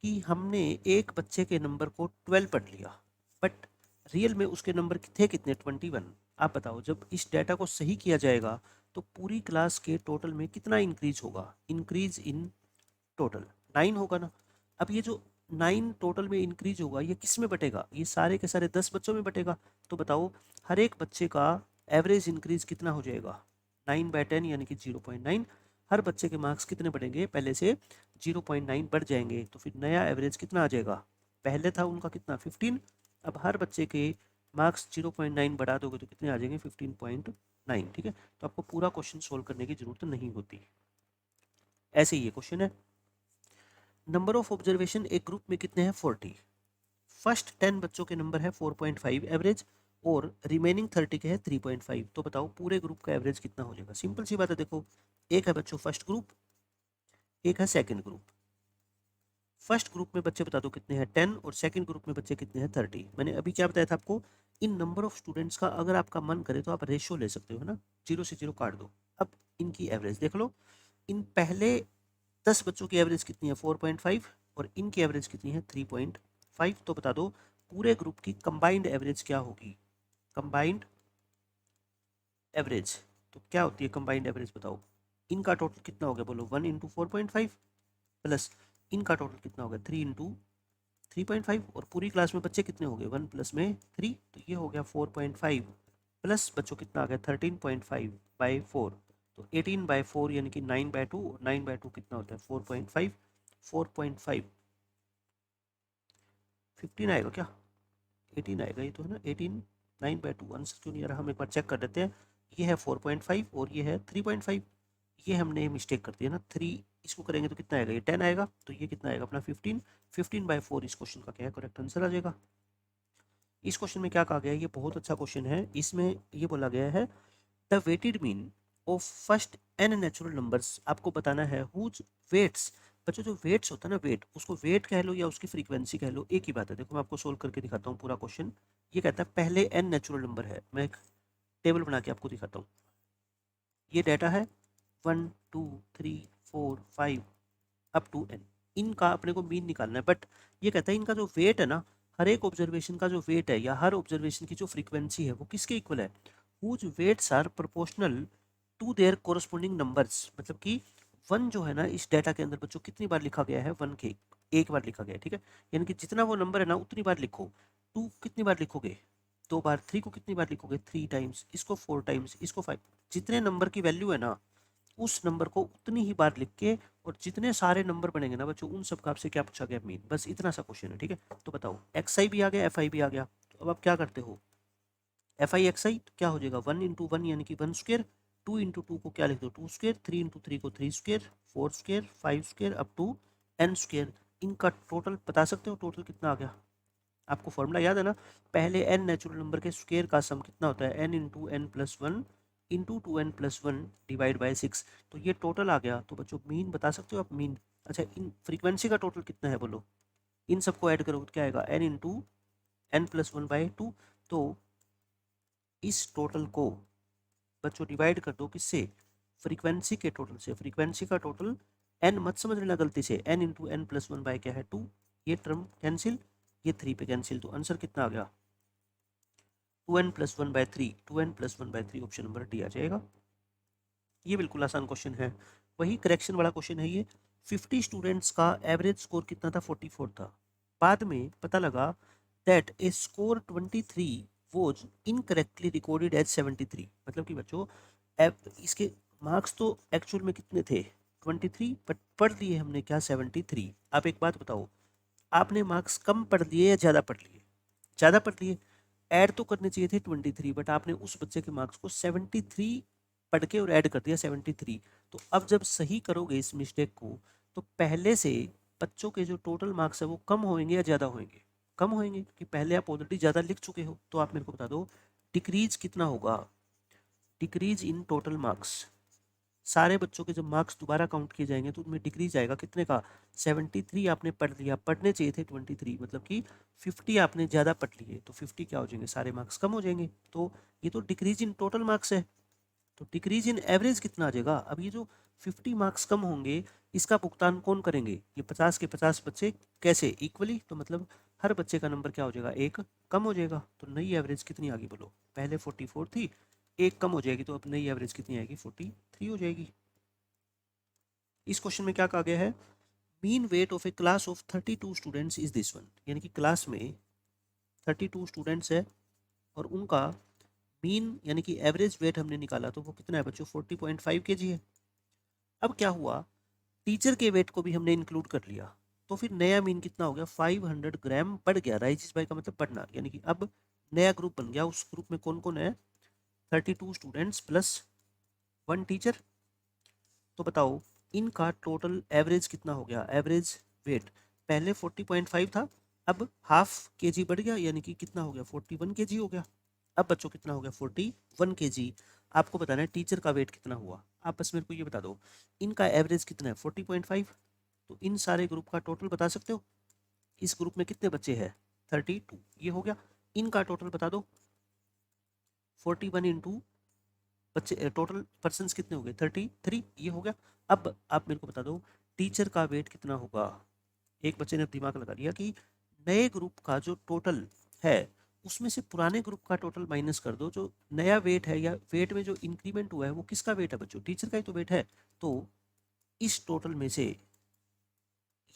कि हमने एक बच्चे के नंबर को 12 पढ़ लिया, बट रियल में उसके नंबर थे कितने 21। आप बताओ जब इस डेटा को सही किया जाएगा तो पूरी क्लास के टोटल में कितना इंक्रीज होगा, इंक्रीज इन टोटल 9 होगा ना। अब ये जो 9 टोटल में इंक्रीज होगा ये किस में बटेगा, ये सारे के सारे 10 बच्चों में बटेगा। तो बताओ हर एक बच्चे का एवरेज इंक्रीज कितना हो जाएगा, 9/10 यानी कि 0.9। हर बच्चे के मार्क्स कितने बढ़ेंगे, पहले से 0.9 बढ़ जाएंगे, तो फिर नया एवरेज कितना आ जाएगा, पहले था उनका कितना 15, अब हर बच्चे के मार्क्स 0.9 बढ़ा दोगे तो कितने आ जाएंगे 15.9, ठीक है। तो आपको पूरा क्वेश्चन सोल्व करने की जरूरत नहीं होती, ऐसे ही ये क्वेश्चन है। नंबर ऑफ ऑब्जर्वेशन एक ग्रुप में कितने हैं 40, फर्स्ट 10 बच्चों के नंबर है 4.5 एवरेज, और रिमेनिंग 30 के है 3.5। तो बताओ पूरे ग्रुप का एवरेज कितना हो जाएगा, सिंपल सी बात है। देखो एक है बच्चों फर्स्ट ग्रुप, एक है सेकंड ग्रुप। फर्स्ट ग्रुप में बच्चे बता दो कितने हैं 10, और सेकंड ग्रुप में बच्चे कितने हैं 30। मैंने अभी क्या बताया था आपको, इन नंबर ऑफ स्टूडेंट्स का अगर आपका मन करे तो आप रेशियो ले सकते हो, है ना, 0 से 0 काट दो। अब इनकी एवरेज देख लो, इन पहले 10 बच्चों की एवरेज कितनी है 4.5, और इनकी एवरेज कितनी है 3.5। तो बता दो पूरे ग्रुप की कंबाइंड एवरेज क्या होगी, कंबाइंड एवरेज। तो क्या होती है कंबाइंड एवरेज बताओ, इनका टोटल कितना हो गया बोलो 1 इंटू 4.5, प्लस इनका टोटल कितना हो गया 3 इंटू 3.5, और पूरी क्लास में बच्चे कितने हो गए 1 प्लस में 3, तो ये हो गया 4.5, प्लस बच्चों कितना आ गया 13.5/4, तो 18/4 यानी कि 9/2, 9/2 कितना होता है 4.5, 4.5 15 आएगा क्या, 18 आएगा, ये तो है ना 18, 9/2 आंसर क्यों नहीं आ रहा, हम एक बार चेक कर देते हैं। ये है 4.5 और ये है 3.5, ये हमने मिस्टेक कर दिया ना, 3 इसको करेंगे तो कितना आएगा, ये 10 आएगा, तो ये कितना आएगा अपना 15, 15/4 इस क्वेश्चन का क्या है करेक्ट आंसर आ जाएगा। इस क्वेश्चन में क्या कहा गया है, ये बहुत अच्छा क्वेश्चन है। इसमें ये बोला गया है the weighted mean of first n natural numbers, आपको बताना है हुज वेट्स। बच्चों जो वेट्स होता है ना, वेट, उसको वेट कह लो या उसकी फ्रीक्वेंसी कह लो, एक ही बात है। देखो मैं आपको सोल्व करके दिखाता हूँ पूरा क्वेश्चन। ये कहता है पहले n नेचुरल नंबर है, मैं एक टेबल बना के आपको दिखाता हूँ। ये डाटा है 1 2 3 4 5 अप टू n, इनका अपने को मीन निकालना है। बट ये कहता है इनका जो वेट है ना, हर एक ऑब्जर्वेशन का जो वेट है या हर ऑब्जर्वेशन की जो फ्रीक्वेंसी है वो किसके इक्वल है, whose weights are proportional to their corresponding numbers. मतलब कि वन जो है ना इस डाटा के अंदर बच्चों कितनी बार लिखा गया है 1 के एक बार लिखा गया है, ठीक है। यानी कि जितना वो नंबर है ना उतनी बार लिखो। 2 कितनी बार लिखोगे, 2 बार। 3 को कितनी बार लिखोगे, 3 टाइम्स। इसको 4 टाइम्स, इसको 5। जितने नंबर की वैल्यू है ना उस नंबर को उतनी ही बार लिख के, और जितने सारे नंबर बनेंगे ना बच्चों उन सब का आपसे क्या पूछा गया, मीन। बस इतना सा क्वेश्चन है, ठीक है। तो बताओ एक्स आई भी आ गया, एफ आई भी आ गया, तो अब आप क्या करते हो, एफ आई एक्स आई तो क्या हो जाएगा, 1 × 1 यानी कि 1 स्क्वायर। 2 × 2 को क्या लिख दो, 2 स्क्वायर। 3 × 3 को 3 square. 4 square, 5 square, up to n square. इनका टोटल बता सकते हो, टोटल कितना आ गया। आपको फॉर्मूला याद है ना, पहले n नेचुरल नंबर के स्क्वायर का सम कितना होता है, n × n+1 into 2n+1 divide by 6। तो ये टोटल आ गया। तो बच्चों मीन बता सकते हो आप, मीन। अच्छा, इन फ्रीक्वेंसी का टोटल कितना है बोलो, इन सबको ऐड करोगे तो क्या आएगा, n × n+1/2। तो इस टोटल को बच्चों डिवाइड कर दो किससे, फ्रीक्वेंसी के टोटल से। फ्रीक्वेंसी का टोटल n मत समझ लेना गलती से, n × n+1 क्या है 2। ये टर्म कैंसिल, ये 3 पे कैंसिल, तो आंसर कितना आ गया 2n+1/3। 2n+1/3 option number D आ जाएगा। ये बिल्कुल आसान क्वेश्चन है, वही करेक्शन वाला क्वेश्चन है ये। 50 स्टूडेंट्स का एवरेज स्कोर कितना था, 44 था। बाद में पता लगा that a score 23 was incorrectly recorded as 73। मतलब कि बच्चों इसके मार्क्स तो एक्चुअल में कितने थे 23, बट पढ़ लिए हमने क्या 73। आप एक बात बताओ, आपने मार्क्स कम पढ़ लिए या ज़्यादा पढ़ लिए, ज़्यादा पढ़ लिए। ऐड तो करने चाहिए थे 23, बट आपने उस बच्चे के मार्क्स को 73 पढ़ के और ऐड कर दिया 73। तो अब जब सही करोगे इस मिस्टेक को, तो पहले से बच्चों के जो टोटल मार्क्स है वो कम होंगे या ज़्यादा होंगे, कम होंगे, क्योंकि पहले आप ऑलरेडी ज़्यादा लिख चुके हो। तो आप मेरे को बता दो डिक्रीज कितना होगा, डिक्रीज इन टोटल मार्क्स। सारे बच्चों के जब मार्क्स दोबारा काउंट किए जाएंगे तो उनमें डिक्रीज आएगा कितने का, 73 आपने पढ़ लिया, पढ़ने चाहिए थे 23, मतलब कि 50 आपने ज़्यादा पढ़ लिए, तो 50 क्या हो जाएंगे, सारे मार्क्स कम हो जाएंगे। तो ये तो डिक्रीज इन टोटल मार्क्स है। तो डिक्रीज इन एवरेज कितना आ जाएगा, अब ये जो 50 मार्क्स कम होंगे इसका भुगतान कौन करेंगे, ये 50 के 50 बच्चे कैसे इक्वली, तो मतलब हर बच्चे का नंबर क्या हो जाएगा, एक कम हो जाएगा। तो नई एवरेज कितनी आ गई बोलो, पहले 44 थी, एक कम हो जाएगी, तो अब नई एवरेज कितनी आएगी, 43 हो जाएगी। इस क्वेश्चन में क्या कहा गया है, mean weight of A class of 32 students is this one. यानी कि क्लास में 32 स्टूडेंट्स है और उनका मीन यानी कि एवरेज वेट हमने निकाला, तो वो कितना है बच्चों 40.5 kg है। अब क्या हुआ, टीचर के वेट को भी हमने इंक्लूड कर लिया, तो फिर नया मीन कितना हो गया, 500 ग्राम बढ़ गया। राइजिस बाई का मतलब बढ़ना, यानी कि अब नया ग्रुप बन गया। उस ग्रुप में कौन कौन है, 32 स्टूडेंट्स प्लस 1 टीचर। तो बताओ इनका टोटल एवरेज कितना हो गया, एवरेज वेट पहले 40.5 था, अब हाफ kg बढ़ गया, यानी कि कितना हो गया 41 kg हो गया। अब बच्चों कितना हो गया 41 kg। आपको बताना है टीचर का वेट कितना हुआ, आप बस मेरे को ये बता दो इनका एवरेज कितना है 40.5। तो इन सारे ग्रुप का टोटल बता सकते हो, इस ग्रुप में कितने बच्चे हैं 32, ये हो गया। इनका टोटल बता दो 41 इंटू बच्चे, टोटल पर्सन्स कितने हो गए 33, ये हो गया। अब आप मेरे को बता दो टीचर का वेट कितना होगा। एक बच्चे ने दिमाग लगा लिया कि नए ग्रुप का जो टोटल है उसमें से पुराने ग्रुप का टोटल माइनस कर दो, जो नया वेट है या वेट में जो इंक्रीमेंट हुआ है वो किसका वेट है बच्चों, टीचर का ही तो वेट है। तो इस टोटल में से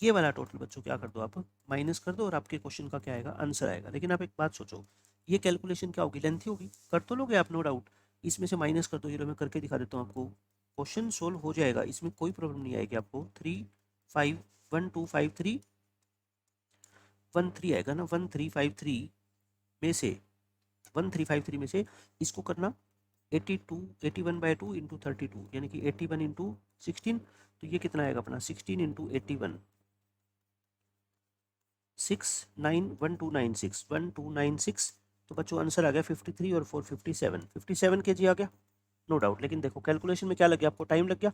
ये वाला टोटल बच्चों क्या कर दो, आप माइनस कर दो और आपके क्वेश्चन का क्या आएगा, आंसर आएगा। लेकिन आप एक बात सोचो, ये कैलकुलेशन क्या होगी, लेंथी होगी, कर तो लोगे आप नो डाउट। इसमें से माइनस कर दो, ये मैं करके दिखा देता हूँ आपको, क्वेश्चन सोल्व हो जाएगा, इसमें कोई प्रॉब्लम नहीं आएगी आपको। 3 5 1 2 5 3 1 3 आएगा ना, 1353 में से 1353 में से इसको करना 82 81/2 इंटू 32, यानी कि 81 इंटू 16। तो ये कितना आएगा अपना 16 इंटू 81, 691,296 तो बच्चों आंसर आ गया 53 और 4 57 kg आ गया, नो डाउट। लेकिन देखो कैलकुलेशन में क्या लग गया, आपको टाइम लग गया।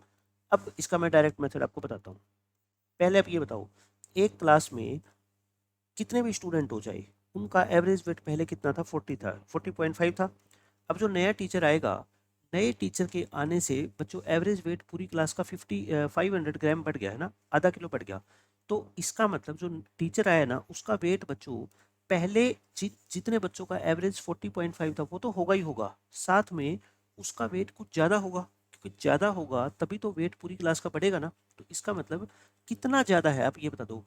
अब इसका मैं डायरेक्ट मेथड आपको बताता हूँ। पहले आप ये बताओ एक क्लास में कितने भी स्टूडेंट हो जाए उनका एवरेज वेट पहले कितना था 40 था, 40.5 था। अब जो नया टीचर आएगा, नए टीचर के आने से बच्चों एवरेज वेट पूरी क्लास का 500 ग्राम बढ़ गया है ना, आधा किलो बढ़ गया। तो इसका मतलब जो टीचर आया ना उसका वेट बच्चों पहले जितने बच्चों का एवरेज 40.5 था वो तो होगा ही होगा, साथ में उसका वेट कुछ ज़्यादा होगा, क्योंकि ज़्यादा होगा तभी तो वेट पूरी क्लास का बढ़ेगा ना। तो इसका मतलब कितना ज़्यादा है आप ये बता दो,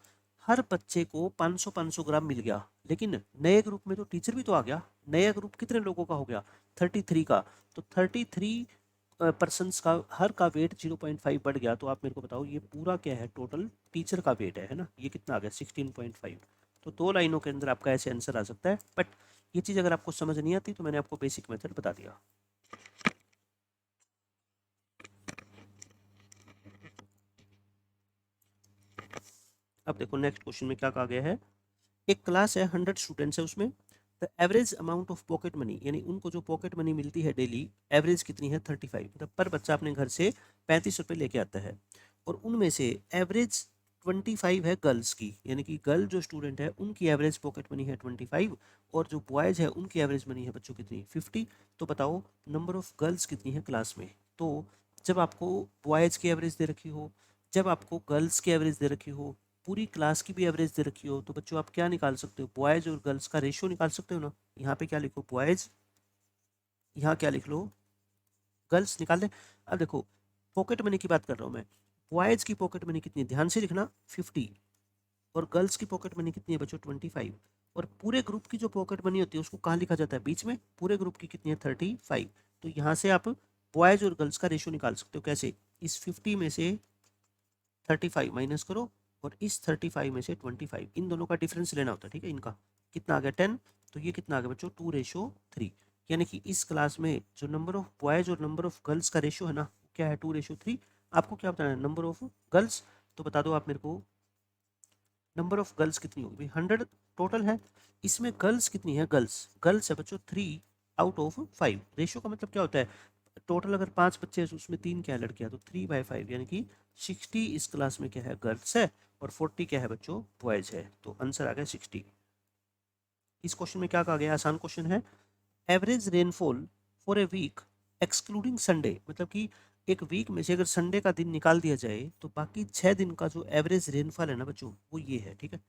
हर बच्चे को 500 ग्राम मिल गया, लेकिन नए ग्रुप में तो टीचर भी तो आ गया, नया ग्रुप कितने लोगों का हो गया 33 का, तो 33 पर्सन्स का हर का वेट 0.5 बढ़ गया। तो आप मेरे को बताओ ये पूरा क्या है, टोटल टीचर का वेट है ना, ये कितना आ गया 16.5। तो दो लाइनों के अंदर आपका ऐसे आंसर आ सकता है। बट ये चीज़ अगर आपको समझ नहीं आती तो मैंने आपको बेसिक मेथड बता दिया। अब देखो नेक्स्ट क्वेश्चन में क्या कहा गया है, एक क्लास है 100 स्टूडेंट्स है, उसमें the average amount of pocket money, यानी उनको जो पॉकेट मनी मिलती है डेली, एवरेज कितनी है 35, मतलब पर बच्चा अपने घर से 35 रुपये लेके आता है, और उनमें से एवरेज 25 है गर्ल्स की, यानी कि गर्ल जो स्टूडेंट है उनकी एवरेज पॉकेट मनी है 25, और जो बॉयज़ है उनकी एवरेज मनी है बच्चों कितनी 50। तो बताओ नंबर ऑफ गर्ल्स कितनी है क्लास में। तो जब आपको बॉयज़ की एवरेज दे रखी हो, जब आपको गर्ल्स की एवरेज दे रखी हो, पूरी क्लास की भी एवरेज दे रखी हो, तो बच्चों आप क्या निकाल सकते हो, बॉयज़ और गर्ल्स का रेशियो निकाल सकते हो ना। यहाँ पे क्या लिखो बॉयज़, यहाँ क्या लिख लो गर्ल्स, निकाल लें। अब देखो पॉकेट मनी की बात कर रहा हूँ मैं, बॉयज़ की पॉकेट मनी कितनी है ध्यान से लिखना 50, और गर्ल्स की पॉकेट मनी कितनी है बच्चों 25, और पूरे ग्रुप की जो पॉकेट मनी होती है उसको कहाँ लिखा जाता है बीच में, पूरे ग्रुप की कितनी है 35। तो यहाँ से आप बॉयज़ और गर्ल्स का रेशियो निकाल सकते हो, कैसे, इस 50 में से 35 माइनस करो, और इस 35 में से 25, इन दोनों का डिफरेंस लेना होता है, ठीक है, इनका कितना आ गया 10, तो ये कितना आ गया बच्चों 2:3, यानी कि इस क्लास में जो नंबर ऑफ बॉयज़ और नंबर ऑफ गर्ल्स का रेशियो है ना क्या है 2:3। आपको क्या बताना है नंबर ऑफ गर्ल्स, तो बता दो आप मेरे को नंबर ऑफ गर्ल्स कितनी होगी, 100 टोटल है, इसमें गर्ल्स कितनी है, गर्ल्स गर्ल्स है बच्चों 3/5। रेशियो का मतलब क्या होता है, टोटल अगर 5 बच्चे हैं तो उसमें 3 क्या है लड़कियां, तो 3/5, यानी कि 60 इस क्लास में क्या है गर्ल्स है, और 40 क्या है बच्चों बॉयज है। तो आंसर आ गया 60। इस क्वेश्चन में क्या कहा गया, आसान क्वेश्चन है, average rainfall for a week excluding Sunday, मतलब कि एक वीक में से अगर संडे का दिन निकाल दिया जाए तो बाकी 6 दिन का जो एवरेज रेनफॉल है ना बच्चों वो ये है, ठीक है।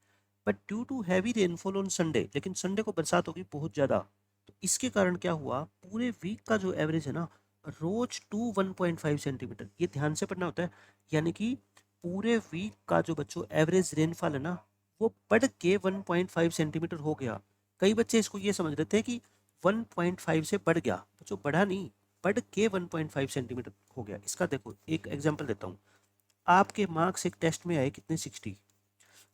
But due to heavy rainfall on Sunday, लेकिन संडे को बरसात होगी बहुत ज़्यादा, तो इसके कारण क्या हुआ, पूरे वीक का जो एवरेज है ना रोज टू 1.5 सेंटीमीटर, ये ध्यान से पढ़ना होता है, यानी कि पूरे वीक का जो बच्चों एवरेज रेनफॉल है ना वो बढ़ के 1.5 सेंटीमीटर हो गया। कई बच्चे इसको ये समझ रहे थे कि 1.5 से बढ़ गया, बच्चों बढ़ा नहीं, बढ़ के 1.5 सेंटीमीटर हो गया। इसका देखो एक एग्जांपल देता हूँ, आपके मार्क्स एक टेस्ट में आए कितने 60,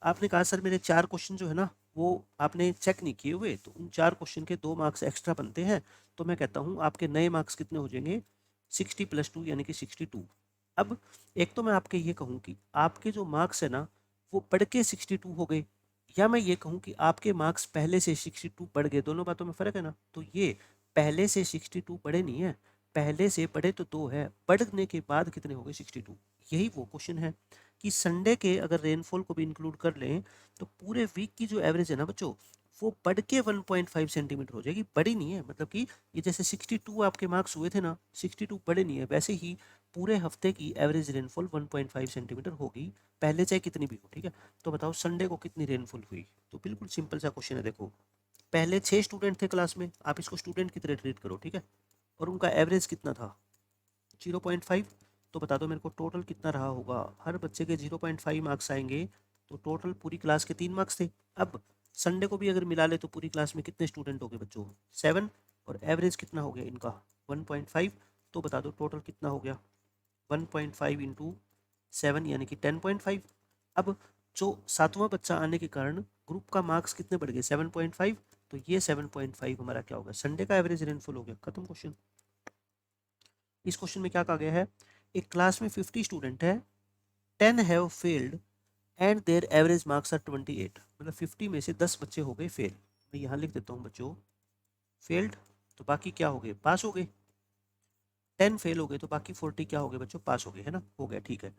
आपने कहा सर मेरे 4 क्वेश्चन जो है ना वो आपने चेक नहीं किए हुए, तो उन 4 क्वेश्चन के 2 मार्क्स एक्स्ट्रा बनते हैं, तो मैं कहता हूँ आपके नए मार्क्स कितने हो जाएंगे 60+2 यानी कि 62। अब एक तो मैं आपके ये कहूँ कि आपके जो मार्क्स है ना वो बढ़ के 62 हो गए, या मैं ये कहूँ कि आपके मार्क्स पहले से 62 बढ़ गए, दोनों बातों में फ़र्क है ना। तो ये पहले से 62 बढ़े नहीं है, पहले से बढ़े तो 2 है, बढ़ने के बाद कितने हो गए 62, यही वो क्वेश्चन है कि संडे के अगर रेनफॉल को भी इंक्लूड कर लें तो पूरे वीक की जो एवरेज है ना बच्चों वो बढ़ के 1.5 सेंटीमीटर हो जाएगी, बड़ी नहीं है, मतलब कि ये जैसे 62 आपके मार्क्स हुए थे ना 62 बड़े नहीं है, वैसे ही पूरे हफ्ते की एवरेज रेनफॉल 1.5 सेंटीमीटर होगी, पहले चाहे कितनी भी हो, ठीक है। तो बताओ संडे को कितनी रेनफॉल हुई, तो बिल्कुल सिंपल सा क्वेश्चन है, देखो पहले 6 स्टूडेंट थे क्लास में, आप इसको स्टूडेंट की तरह ट्रीट करो, ठीक है, और उनका एवरेज कितना था 0.5, तो बता दो मेरे को टोटल कितना रहा होगा, हर बच्चे के 0.5 मार्क्स आएंगे, तो टोटल पूरी क्लास के 3 मार्क्स थे। अब संडे को भी अगर मिला ले तो पूरी क्लास में कितने स्टूडेंट हो गए बच्चों 7, और एवरेज कितना हो गया इनका 1.5, तो बता दो टोटल कितना हो गया 1.5 इंटू 7 यानी कि 10.5। अब जो 7वां बच्चा आने के कारण ग्रुप का मार्क्स कितने बढ़ गए 7.5, तो ये 7.5 हमारा क्या होगा संडे का एवरेज रेनफॉल हो गया, खत्म क्वेश्चन। इस क्वेश्चन में क्या कहा गया है, एक क्लास में 50 स्टूडेंट है, 10 have failed and their average marks are 28, मतलब 50 में से 10 बच्चे हो गए फेल, मैं यहाँ लिख देता हूँ बच्चों फेल्ड, तो बाकी क्या हो गए पास हो गए, 10 फेल हो गए तो बाकी 40 क्या हो गए बच्चों पास हो गए, है ना, हो गया ठीक है।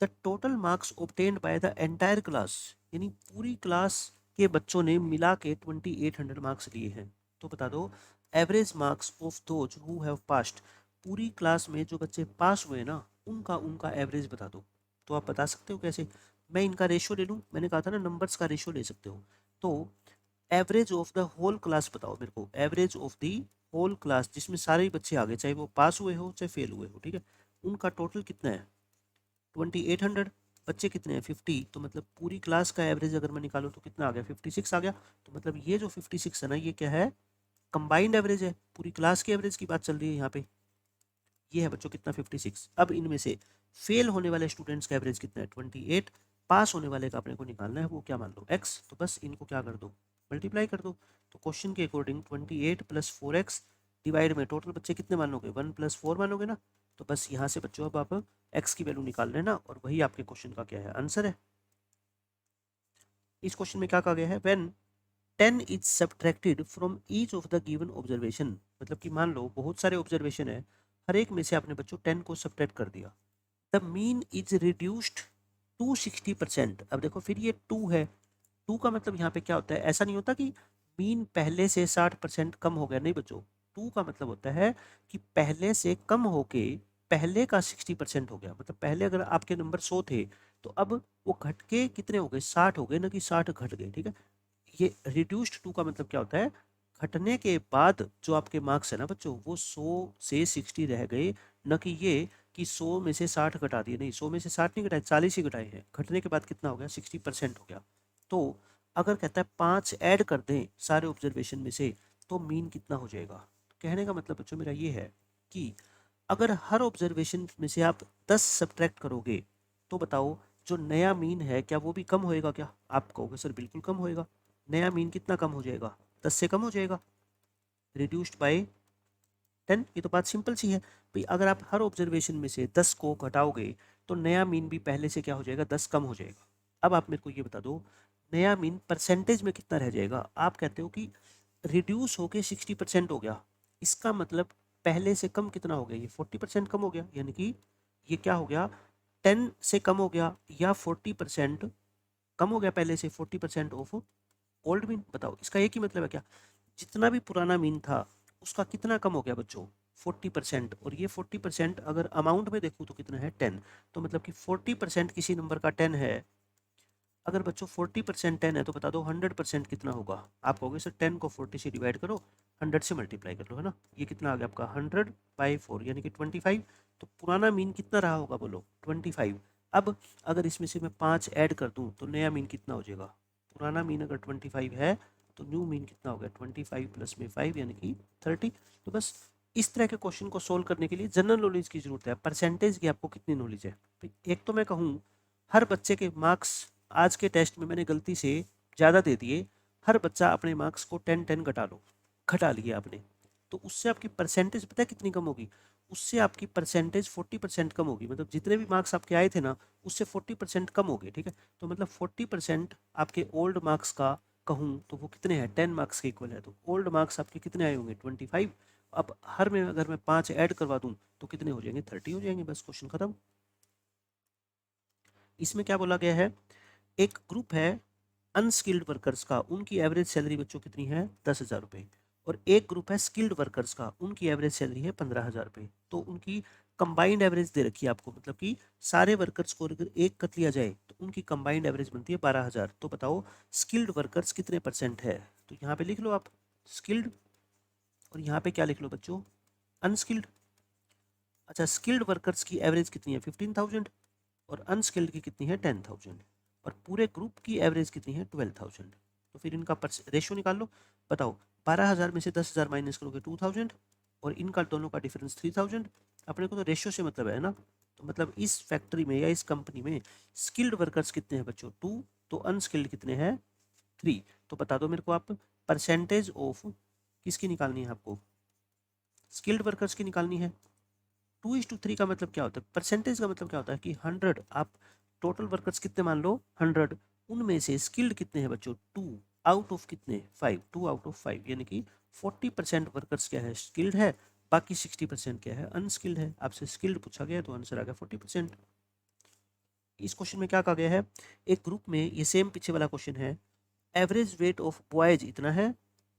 The total marks obtained by the entire class, यानी पूरी क्लास के बच्चों ने मिला के 2800 मार्क्स लिए हैं, तो बता दो average marks of those who have passed, पूरी क्लास में जो बच्चे पास हुए ना उनका उनका एवरेज बता दो। तो आप बता सकते हो कैसे, मैं इनका रेशियो ले लूँ, मैंने कहा था ना नंबर्स का रेशियो ले सकते हो, तो average of the whole class बताओ मेरे को, average of the whole class जिसमें सारे ही बच्चे आ गए चाहे वो पास हुए हो चाहे फेल हुए हो, ठीक है, उनका टोटल कितना है 2800, बच्चे कितने हैं 50, तो मतलब पूरी क्लास का एवरेज अगर मैं निकालूं तो कितना आ गया 56 आ गया। तो मतलब ये जो 56 है ना, ये क्या है, कंबाइंड एवरेज है, पूरी क्लास के एवरेज की बात चल रही है यहाँ पे। ये है बच्चों कितना 56। अब इनमें से फेल होने वाले स्टूडेंट्स का एवरेज कितना है 28, पास होने वाले का अपने को निकालना है, वो क्या मान लो x, तो बस इनको क्या कर दो, मल्टीप्लाई कर दो। तो क्वेश्चन के अकॉर्डिंग 28 + 4x डिवाइड में टोटल बच्चे कितने मानोगे 1 + 4 मानोगे ना। तो बस यहाँ से बच्चों अब आप x की वैल्यू निकाल लेना और वही आपके क्वेश्चन का क्या है आंसर है। इस क्वेश्चन में क्या कहा गया है, when 10 is subtracted from each of the given observation, मतलब कि मान लो बहुत सारे ऑब्जर्वेशन है, हर एक में से आपने बच्चों 10 को सब्ट्रैक्ट कर दिया, the mean is reduced to 60%। अब देखो फिर ये 2 है, 2 का मतलब यहाँ पे क्या होता है, ऐसा नहीं होता कि मीन पहले से 60% कम हो गया, नहीं बच्चों, 2 का मतलब होता है कि पहले से कम होके पहले का 60% हो गया। मतलब पहले अगर आपके नंबर 100 थे तो अब वो घट के कितने हो गए 60 हो गए, ना कि 60 घट गए, ठीक है। ये रिड्यूस्ड टू का मतलब क्या होता है, घटने के बाद जो आपके मार्क्स है ना बच्चों, वो 100 से 60 रह गए, न कि ये कि 100 में से 60 घटा दिए, नहीं 100 में से 60 नहीं घटाए, 40 ही घटाए हैं, घटने के बाद कितना हो गया 60% हो गया। तो अगर कहता है 5 ऐड कर दें सारे ऑब्जर्वेशन में से तो मीन कितना हो जाएगा। तो कहने का मतलब बच्चों मेरा ये है कि अगर हर ऑब्जर्वेशन में से आप 10 सब्ट्रैक्ट करोगे तो बताओ जो नया मीन है क्या वो भी कम होएगा क्या, आप कहोगे सर बिल्कुल कम होएगा। नया मीन कितना कम हो जाएगा, 10 से कम हो जाएगा, रिड्यूस्ड बाय 10। ये तो बात सिंपल सी है भाई, अगर आप हर ऑब्जर्वेशन में से 10 को घटाओगे तो नया मीन भी पहले से क्या हो जाएगा 10 कम हो जाएगा। अब आप मेरे को ये बता दो नया मीन परसेंटेज में कितना रह जाएगा। आप कहते हो कि रिड्यूस होके 60% हो गया, इसका मतलब पहले से कम कितना हो गया, ये 40% कम हो गया, यानी कि ये क्या हो गया 10 से कम हो गया या 40% कम हो गया पहले से 40% ऑफ ओल्ड मीन। बताओ इसका एक ही मतलब है क्या, जितना भी पुराना मीन था उसका कितना कम हो गया बच्चों 40%, और ये 40% अगर अमाउंट में देखूँ तो कितना है 10। तो मतलब कि 40% किसी नंबर का 10 है, अगर बच्चों 40% 10 है तो बता दो 100% कितना होगा। आप कहोगे सर 10 को 40 से डिवाइड करो 100 से मल्टीप्लाई कर लो, है ना। ये कितना आ गया आपका 100/4 यानी कि 25। तो पुराना मीन कितना रहा होगा बोलो 25। अब अगर इसमें से मैं 5 ऐड कर दूं तो नया मीन कितना हो जाएगा, पुराना मीन अगर 25 है तो न्यू मीन कितना हो गया 25 प्लस में 5 यानी कि 30। तो बस इस तरह के क्वेश्चन को सोल्व करने के लिए जनरल नॉलेज की जरूरत है। परसेंटेज की आपको कितनी नॉलेज है, एक तो मैं कहूँ हर बच्चे के मार्क्स आज के टेस्ट में मैंने गलती से ज़्यादा दे दिए, हर बच्चा अपने मार्क्स को 10-10 घटा लो, घटा लिए आपने, तो उससे आपकी परसेंटेज पता है कितनी कम होगी, उससे आपकी परसेंटेज 40% कम होगी। मतलब जितने भी मार्क्स आपके आए थे ना उससे 40% कम हो गए, ठीक है। तो मतलब 40% आपके ओल्ड मार्क्स का कहूँ तो वो कितने हैं 10 मार्क्स के इक्वल है, तो ओल्ड मार्क्स आपके कितने आए होंगे 25। अब हर में अगर मैं 5 ऐड करवा दूँ तो कितने हो जाएंगे 30 हो जाएंगे, बस क्वेश्चन खत्म। इसमें क्या बोला गया है, एक ग्रुप है अनस्किल्ड वर्कर्स का, उनकी एवरेज सैलरी बच्चों कितनी है 10,000 रुपये, और एक ग्रुप है स्किल्ड वर्कर्स का, उनकी एवरेज सैलरी है 15,000 रुपये। तो उनकी कंबाइंड एवरेज दे रखी है आपको, मतलब कि सारे वर्कर्स को अगर एक कर लिया जाए तो उनकी कंबाइंड एवरेज बनती है 12,000। तो बताओ स्किल्ड वर्कर्स कितने परसेंट है, तो यहाँ पे लिख लो आप स्किल्ड, और यहाँ पे क्या लिख लो बच्चों अनस्किल्ड। अच्छा स्किल्ड वर्कर्स की एवरेज कितनी है 15,000 और अनस्किल्ड की कितनी है 10,000, और पूरे ग्रुप की एवरेज कितनी है 12,000। तो फिर इनका रेशियो निकाल लो। बताओ 12,000 में से 10,000 माइनस करोगे 2,000, और इनका दोनों का डिफरेंस 3,000। अपने को तो रेशियो से मतलब है ना, तो मतलब इस फैक्ट्री में या इस कंपनी में स्किल्ड वर्कर्स कितने हैं बच्चों 2, तो अनस्किल्ड कितने हैं 3। तो बता दो मेरे को आप परसेंटेज ऑफ किसकी निकालनी है, आपको स्किल्ड वर्कर्स की निकालनी है। 2:3 का मतलब क्या होता है, परसेंटेज का मतलब क्या होता है कि 100 आप टोटल वर्कर्स कितने मान लो 100, उनमें से स्किल्ड कितने हैं बच्चों 2 आउट ऑफ कितने 5, 2 आउट ऑफ 5, यानी कि 40% वर्कर्स क्या है स्किल्ड है, बाकी 60% क्या है अनस्किल्ड है। आपसे स्किल्ड पूछा गया तो आंसर आ गया 40%। इस क्वेश्चन में क्या कहा गया है, एक ग्रुप में, ये सेम पीछे वाला क्वेश्चन है, एवरेज वेट ऑफ बॉयज इतना है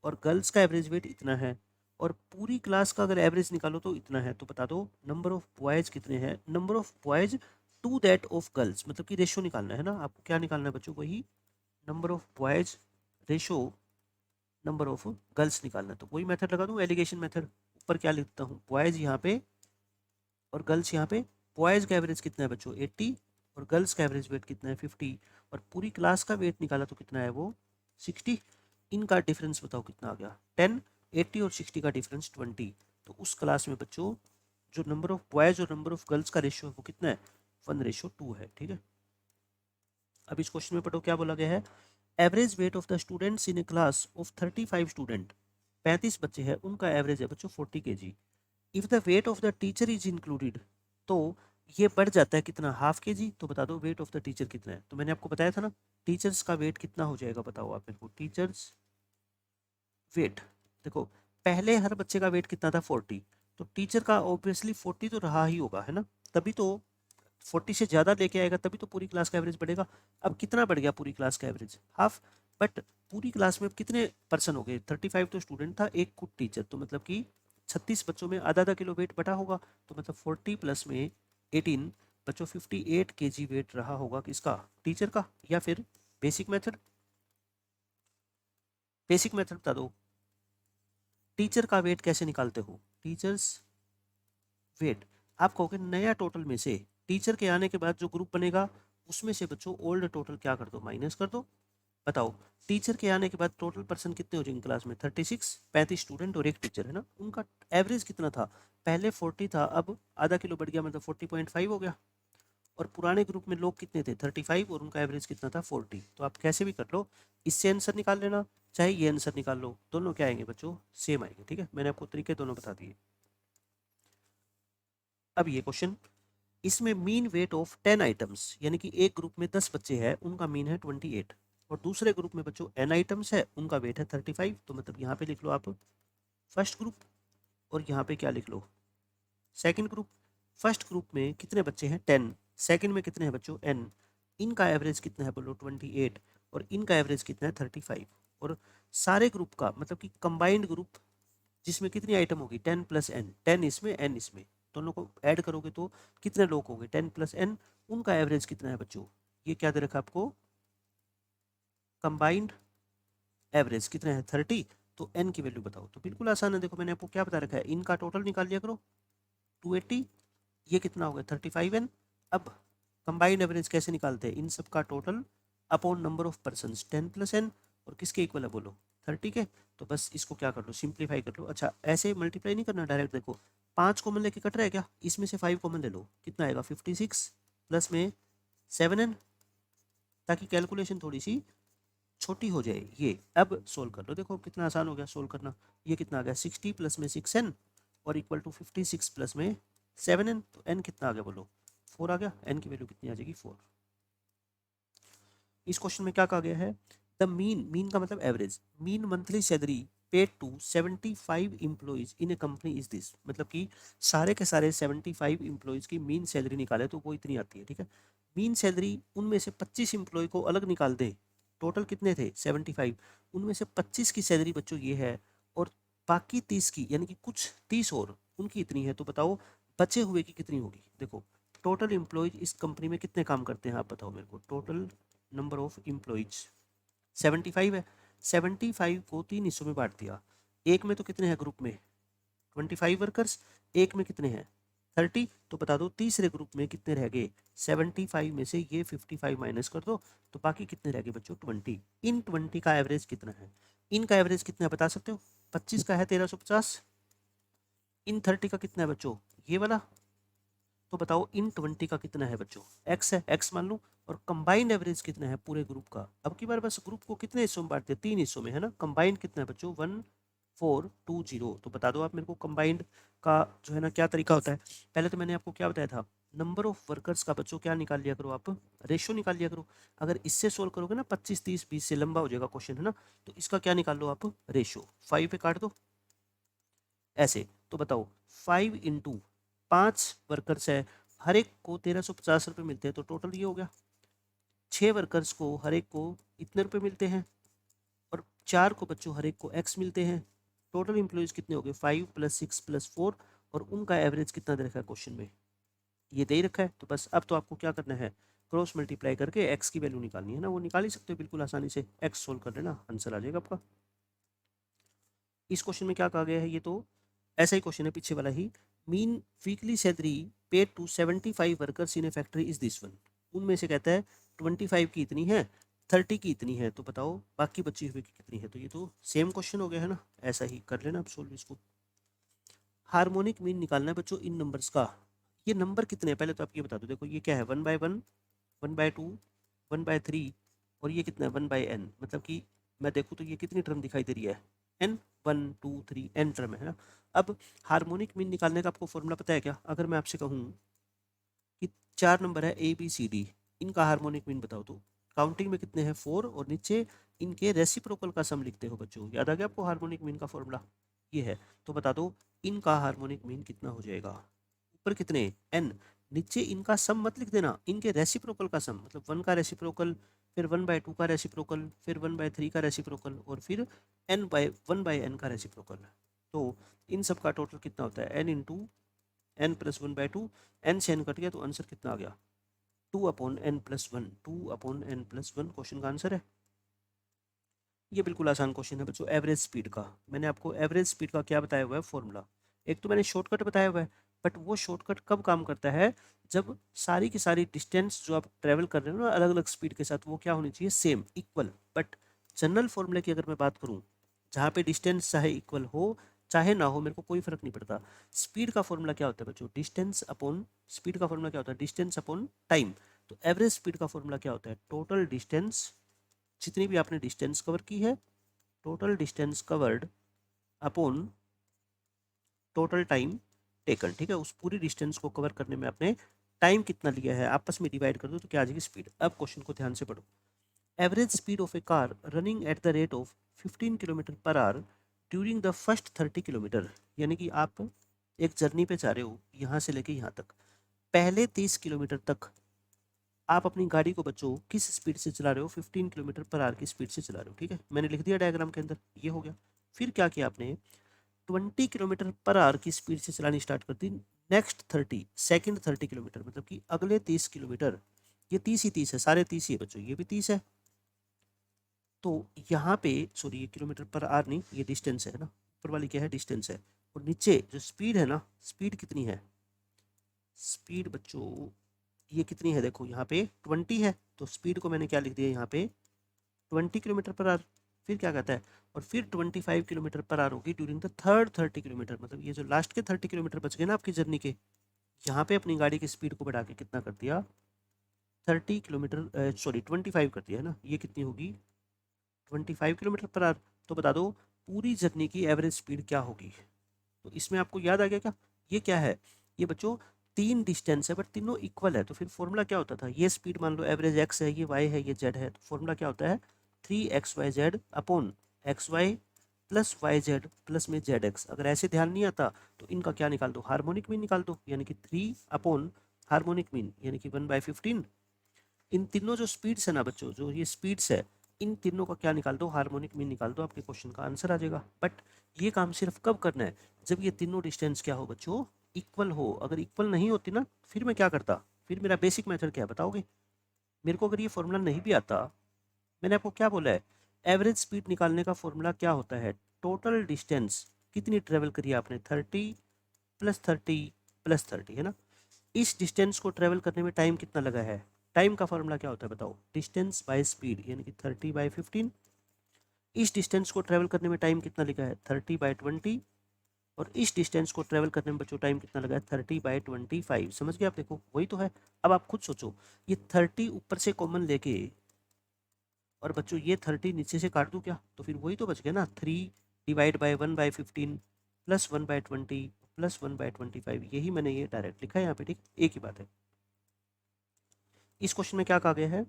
और गर्ल्स का एवरेज वेट इतना है, और पूरी क्लास का अगर एवरेज निकालो तो इतना है। तो बता दो नंबर ऑफ बॉयज कितने हैं, number of boys to that of girls, मतलब कि रेशो निकालना है ना आपको, क्या निकालना है बच्चों, वही number of boys ratio number of girls निकालना है। तो वही मेथड लगा दूं एलिगेशन मेथड, ऊपर क्या लिखता हूँ बॉयज यहाँ पे और गर्ल्स यहाँ पे। बॉयज का एवरेज कितना है बच्चों 80, और गर्ल्स का एवरेज वेट कितना है 50, और पूरी क्लास का वेट निकाला तो कितना है वो 60। इनका डिफरेंस बताओ कितना आ गया 10, 80 और 60 का डिफरेंस 20। तो उस क्लास में बच्चों जो नंबर ऑफ बॉयज और नंबर ऑफ गर्ल्स का रेशियो है वो कितना है 1:2 है। ठीक है, अब इस क्वेश्चन में पढ़ो क्या बोला गया है। Average weight of the students in A class of 35 student, 35 बच्चे हैं, उनका एवरेज है बच्चों 40 kg। If the weight of the teacher is included, तो ये बढ़ जाता है कितना हाफ kg। तो बता दो वेट ऑफ द टीचर कितना है। तो मैंने आपको बताया था ना टीचर्स का वेट कितना हो जाएगा, बताओ आप मेरे को। टीचर्स वेट देखो, पहले हर बच्चे का वेट कितना था 40, तो टीचर का ऑब्वियसली 40 तो रहा ही होगा, है ना, तभी तो 40 से ज़्यादा लेके आएगा, तभी तो पूरी क्लास का एवरेज बढ़ेगा। अब कितना बढ़ गया पूरी क्लास का एवरेज हाफ, बट पूरी क्लास में अब कितने पर्सन हो गए 35 तो स्टूडेंट था, एक कुछ टीचर, तो मतलब कि 36 बच्चों में आधा आधा किलो वेट बढ़ा होगा। तो मतलब 40 प्लस में 18 बच्चों 58 kg वेट रहा होगा किसका टीचर का। या फिर बेसिक मेथड, बेसिक मेथड बता दो टीचर का वेट कैसे निकालते हो। टीचर्स वेट आप कहोगे नया टोटल में से टीचर के आने के बाद जो ग्रुप बनेगा उसमें से बच्चों ओल्ड टोटल क्या कर दो माइनस कर दो। बताओ टीचर के आने के बाद टोटल पर्सन कितने हो जाएंगे क्लास में 36, 35 स्टूडेंट और एक टीचर, है ना, उनका एवरेज कितना था पहले 40 था, अब आधा किलो बढ़ गया मतलब 40.5 हो गया। और पुराने ग्रुप में लोग कितने थे 35 और उनका एवरेज कितना था 40। तो आप कैसे भी कर लो इससे आंसर निकाल लेना, चाहे ये आंसर निकाल लो, दोनों क्या आएंगे बच्चों सेम आएंगे। ठीक है, मैंने आपको तरीके दोनों बता दिए। अब ये क्वेश्चन, इसमें मीन वेट ऑफ 10 आइटम्स, यानी कि एक ग्रुप में 10 बच्चे हैं उनका मीन है 28, और दूसरे ग्रुप में बच्चों n आइटम्स है उनका वेट है 35। तो मतलब यहाँ पे लिख लो आप फर्स्ट ग्रुप, और यहाँ पे क्या लिख लो सेकंड ग्रुप। फर्स्ट ग्रुप में कितने बच्चे हैं 10, सेकंड में कितने हैं बच्चों n, इनका एवरेज कितना है बोलो 28, और इनका एवरेज कितना है 35। और सारे ग्रुप का मतलब कि कंबाइंड ग्रुप जिसमें कितनी आइटम होगी 10 प्लस n, 10 इसमें n इसमें, दोनों को ऐड करोगे तो कितने लोग होंगे 10 प्लस n, उनका एवरेज कितना है बच्चों। ये क्या दे रखा है आपको कंबाइंड एवरेज कितना है 30। तो n की वैल्यू बताओ। तो बिल्कुल आसान है, देखो मैंने आपको क्या बता रखा है इनका टोटल निकाल लिया करो 280, ये कितना हो गया 35n। अब कंबाइंड एवरेज कैसे निकालते हैं, इन सब का total upon number of person 10 plus n, और किसके इक्वल है बोलो 30 के। तो बस इसको क्या कर लो सिंप्लीफाई कर लो। अच्छा ऐसे मल्टीप्लाई नहीं करना डायरेक्ट, देखो 5 कॉमन लेके कट रहा है क्या, इसमें से 5 कॉमन ले लो, कितना आएगा 56 प्लस में 7n, ताकि कैलकुलेशन थोड़ी सी छोटी हो जाए। ये अब सोल्व कर लो, देखो कितना आसान हो गया सोल्व करना। ये कितना आ गया 60 प्लस में 6n और इक्वल टू 56 प्लस में 7n, तो n कितना आ गया बोलो 4 आ गया। n की वैल्यू कितनी आ जाएगी 4। इस क्वेश्चन में क्या कहा गया है, द मीन, मीन का मतलब average, mean monthly salary paid to 75 employees in a company is this, मतलब कि सारे के सारे 75 इम्प्लॉइज की मीन सैलरी निकाले तो वो इतनी आती है। ठीक है, मीन सैलरी उनमें से 25 इम्प्लॉय को अलग निकाल दे, टोटल कितने थे 75, उनमें से 25 की सैलरी बच्चों ये है, और बाकी 30 की यानी कि कुछ 30 और उनकी इतनी है। तो बताओ बचे हुए की कितनी होगी। देखो टोटल इम्प्लॉयज इस कंपनी में कितने काम करते हैं आप बताओ मेरे को, टोटल नंबर ऑफ इम्प्लॉयज 75 है, 75 को 3 हिस्सों में बांट दिया, एक में तो कितने हैं ग्रुप में 25 वर्कर्स, एक में कितने हैं 30। तो बता दो तीसरे ग्रुप में कितने रह गए 75 में से ये 55 माइनस कर दो, तो बाकी कितने रह गए बच्चों 20। इन 20 का एवरेज कितना है, इनका एवरेज कितना है बता सकते हो, 25 का है 1350, इन 30 का कितना है बच्चों ये वाला, तो बताओ इन 20 का कितना है बच्चों x है, x मान लो, और कंबाइंड एवरेज कितना है पूरे ग्रुप का। अब की बार बस ग्रुप को कितने हिस्सों में बांटते हैं 3 हिस्सों में, है ना, कंबाइंड कितना है बच्चों 1420। तो बता दो आप मेरे को कंबाइंड का जो है ना क्या तरीका होता है। पहले तो मैंने आपको क्या बताया था नंबर ऑफ वर्कर्स का बच्चों क्या निकाल लिया करो आप रेशियो निकाल लिया करो। अगर इससे सोल्व करोगे ना 25 30 20 से लंबा हो जाएगा क्वेश्चन, है ना, तो इसका क्या निकाल लो आप रेशियो 5 पे काट दो ऐसे। तो बताओ 5 इंटू 5 वर्कर्स है, हर एक को 1350 रुपये मिलते हैं, तो टोटल ये हो गया 6 वर्कर्स को हर एक को इतने रुपए मिलते हैं, और 4 को बच्चों हर एक को x मिलते हैं। टोटल इम्प्लॉयज़ कितने हो गए 5 प्लस 6 प्लस 4, और उनका एवरेज कितना दे रखा है क्वेश्चन में ये दे ही रखा है। तो बस अब तो आपको क्या करना है क्रॉस मल्टीप्लाई करके x की वैल्यू निकालनी है ना, वो निकाल ही सकते हो बिल्कुल आसानी से, x सोल्व कर लेना आंसर आ जाएगा आपका। इस क्वेश्चन में क्या कहा गया है, ये तो ऐसा ही क्वेश्चन है पीछे वाला ही, mean weekly salary paid to 75 workers in a factory is this one. उनमें से कहता है 25 की इतनी है, 30 की इतनी है, तो बताओ बाकी बची हुई की कितनी है। तो ये तो सेम क्वेश्चन हो गया है ना, ऐसा ही कर लेना आप सोल्व इसको। हार्मोनिक मीन निकालना है बच्चों इन नंबर्स का। ये नंबर कितने हैं पहले तो आप ये बता दो। देखो ये क्या है, 1/1, 1/2, 1/3, और ये कितना है 1/n। मतलब कि मैं देखूँ तो ये कितनी टर्म दिखाई दे रही है, n, 1 2 3 n टर्म है ना। अब हार्मोनिक मीन निकालने का आपको फॉर्मूला पता है क्या? अगर मैं आपसे कहूँ कि 4 नंबर है ABCD, इनका हार्मोनिक मीन बताओ, तो काउंटिंग में कितने हैं 4, और नीचे इनके रेसिप्रोकल का सम लिखते हो बच्चों। याद आ गया आपको हार्मोनिक मीन का फॉर्मूला? ये है। तो बता दो इनका हार्मोनिक मीन कितना हो जाएगा। ऊपर कितने n, नीचे इनका सम मत लिख देना, इनके रेसिप्रोकल का सम, मतलब 1 का रेसिप्रोकल, फिर 1/2 का रेसिप्रोकल, फिर 1/3 का रेसिप्रोकल, और फिर n/1/n का रेसिप्रोकल। तो इन सब का टोटल कितना होता है, n into n plus 1/2, n से n कट गया तो आंसर कितना आ गया 2/n+1, 2/n+1 क्वेश्चन का आंसर है। ये बिल्कुल आसान क्वेश्चन है बच्चों एवरेज स्पीड का। मैंने आपको एवरेज स्पीड का क्या बताया हुआ है फॉर्मूला। एक तो मैंने शॉर्टकट बताया हुआ है, बट वो शॉर्टकट कब काम करता है, जब सारी की सारी डिस्टेंस जो आप ट्रेवल कर रहे हो ना अलग अलग स्पीड के साथ, वो क्या होनी चाहिए, सेम, इक्वल। बट जनरल फॉर्मूले की अगर मैं बात करूँ, जहाँ पे डिस्टेंस चाहे इक्वल हो चाहे ना हो, मेरे को कोई फर्क नहीं पड़ता। स्पीड का फॉर्मूला क्या होता है बच्चों, डिस्टेंस अपॉन, स्पीड का फॉर्मूला क्या होता है, डिस्टेंस अपॉन टाइम। तो एवरेज स्पीड का फॉर्मूला क्या होता है, टोटल डिस्टेंस, जितनी भी आपने डिस्टेंस कवर की है, total distance covered upon total time taken. ठीक है, उस पूरी डिस्टेंस को कवर करने में आपने टाइम कितना लिया है आपस में डिवाइड कर दो तो क्या आ जाएगी स्पीड। अब क्वेश्चन को ध्यान से पढ़ो। Average speed of A car running at the rate of 15 kilometre per hour during the first 30 kilometre, यानी कि आप एक जर्नी पे जा रहे हो यहाँ से लेके यहाँ तक, पहले 30 किलोमीटर तक आप अपनी गाड़ी को बच्चों किस स्पीड से चला रहे हो, 15 किलोमीटर पर आवर की स्पीड से चला रहे हो। ठीक है, मैंने लिख दिया डायग्राम के अंदर, ये हो गया। फिर क्या किया आपने, 20 किलोमीटर पर आवर की स्पीड से चलानी स्टार्ट कर दी नेक्स्ट 30, सेकंड 30 किलोमीटर, मतलब कि अगले 30 किलोमीटर। ये 30 ही 30 है, सारे 30 ही है बच्चों, ये भी 30 है। तो यहाँ पे सॉरी, ये किलोमीटर पर आवर नहीं, ये डिस्टेंस है ना, ऊपर वाली क्या है, डिस्टेंस है, और नीचे जो स्पीड है ना, स्पीड कितनी है, स्पीड बच्चों ये कितनी है, देखो यहाँ पे 20 है, तो स्पीड को मैंने क्या लिख दिया यहाँ पे 20 किलोमीटर पर आवर। फिर क्या कहता है, और फिर 25 किलोमीटर पर आवर होगी ड्यूरिंग द थर्ड 30 किलोमीटर, मतलब ये जो लास्ट के 30 किलोमीटर बच गए ना आपकी जर्नी के, यहाँ पे अपनी गाड़ी की स्पीड को बढ़ा के कितना कर दिया 30 किलोमीटर, सॉरी 25 कर दिया है ना, ये कितनी होगी 25 किलोमीटर पर आवर। तो बता दो पूरी जर्नी की एवरेज स्पीड क्या होगी। तो इसमें आपको याद आ गया क्या, ये क्या है, ये बच्चों तीन डिस्टेंस है बट तीनों इक्वल है, तो फिर फॉर्मूला क्या होता था, ये स्पीड मान लो एवरेज एक्स है, ये वाई है, ये जेड है, तो फॉर्मूला क्या होता है 3xyz upon XY plus YZ plus में ZX। अगर ऐसे ध्यान नहीं आता तो इनका क्या निकाल दो, हार्मोनिक मीन निकाल दो, यानी कि 3 अपॉन हार्मोनिक मीन यानी कि 1/15। इन तीनों जो स्पीड्स है ना बच्चों, जो ये स्पीड्स है, इन तीनों का क्या निकाल दो, हार्मोनिक मीन निकाल दो, आपके क्वेश्चन का आंसर आ जाएगा। बट ये काम सिर्फ कब करना है, जब ये तीनों डिस्टेंस क्या हो बच्चों, इक्वल हो। अगर इक्वल नहीं होती ना, फिर मैं क्या करता, फिर मेरा बेसिक मेथड क्या है बताओगे। मेरे को अगर ये फॉर्मूला नहीं भी आता, मैंने आपको क्या बोला है, एवरेज स्पीड निकालने का फॉर्मूला क्या होता है, टोटल डिस्टेंस कितनी ट्रेवल करी आपने, 30 प्लस 30 प्लस 30, है ना। इस डिस्टेंस को ट्रेवल करने में टाइम कितना लगा है, टाइम का फॉर्मूला क्या होता है बताओ, डिस्टेंस बाय स्पीड, यानी कि 30/15। इस डिस्टेंस को ट्रेवल करने में टाइम कितना लगा है 30/20, और इस डिस्टेंस को ट्रेवल करने में बच्चों टाइम कितना लगा है 30/25। समझ गए आप, देखो वही तो है। अब आप खुद सोचो, ये 30 ऊपर से कॉमन लेके, और बच्चों ये 30 नीचे से काट दूं क्या, तो फिर वही तो बच गया ना, 3/1/15 प्लस 1/20 प्लस 1/25। यही मैंने ये डायरेक्ट लिखा है यहाँ पे, ठीक, एक ही बात है। इस क्वेश्चन में क्या कहा गया है,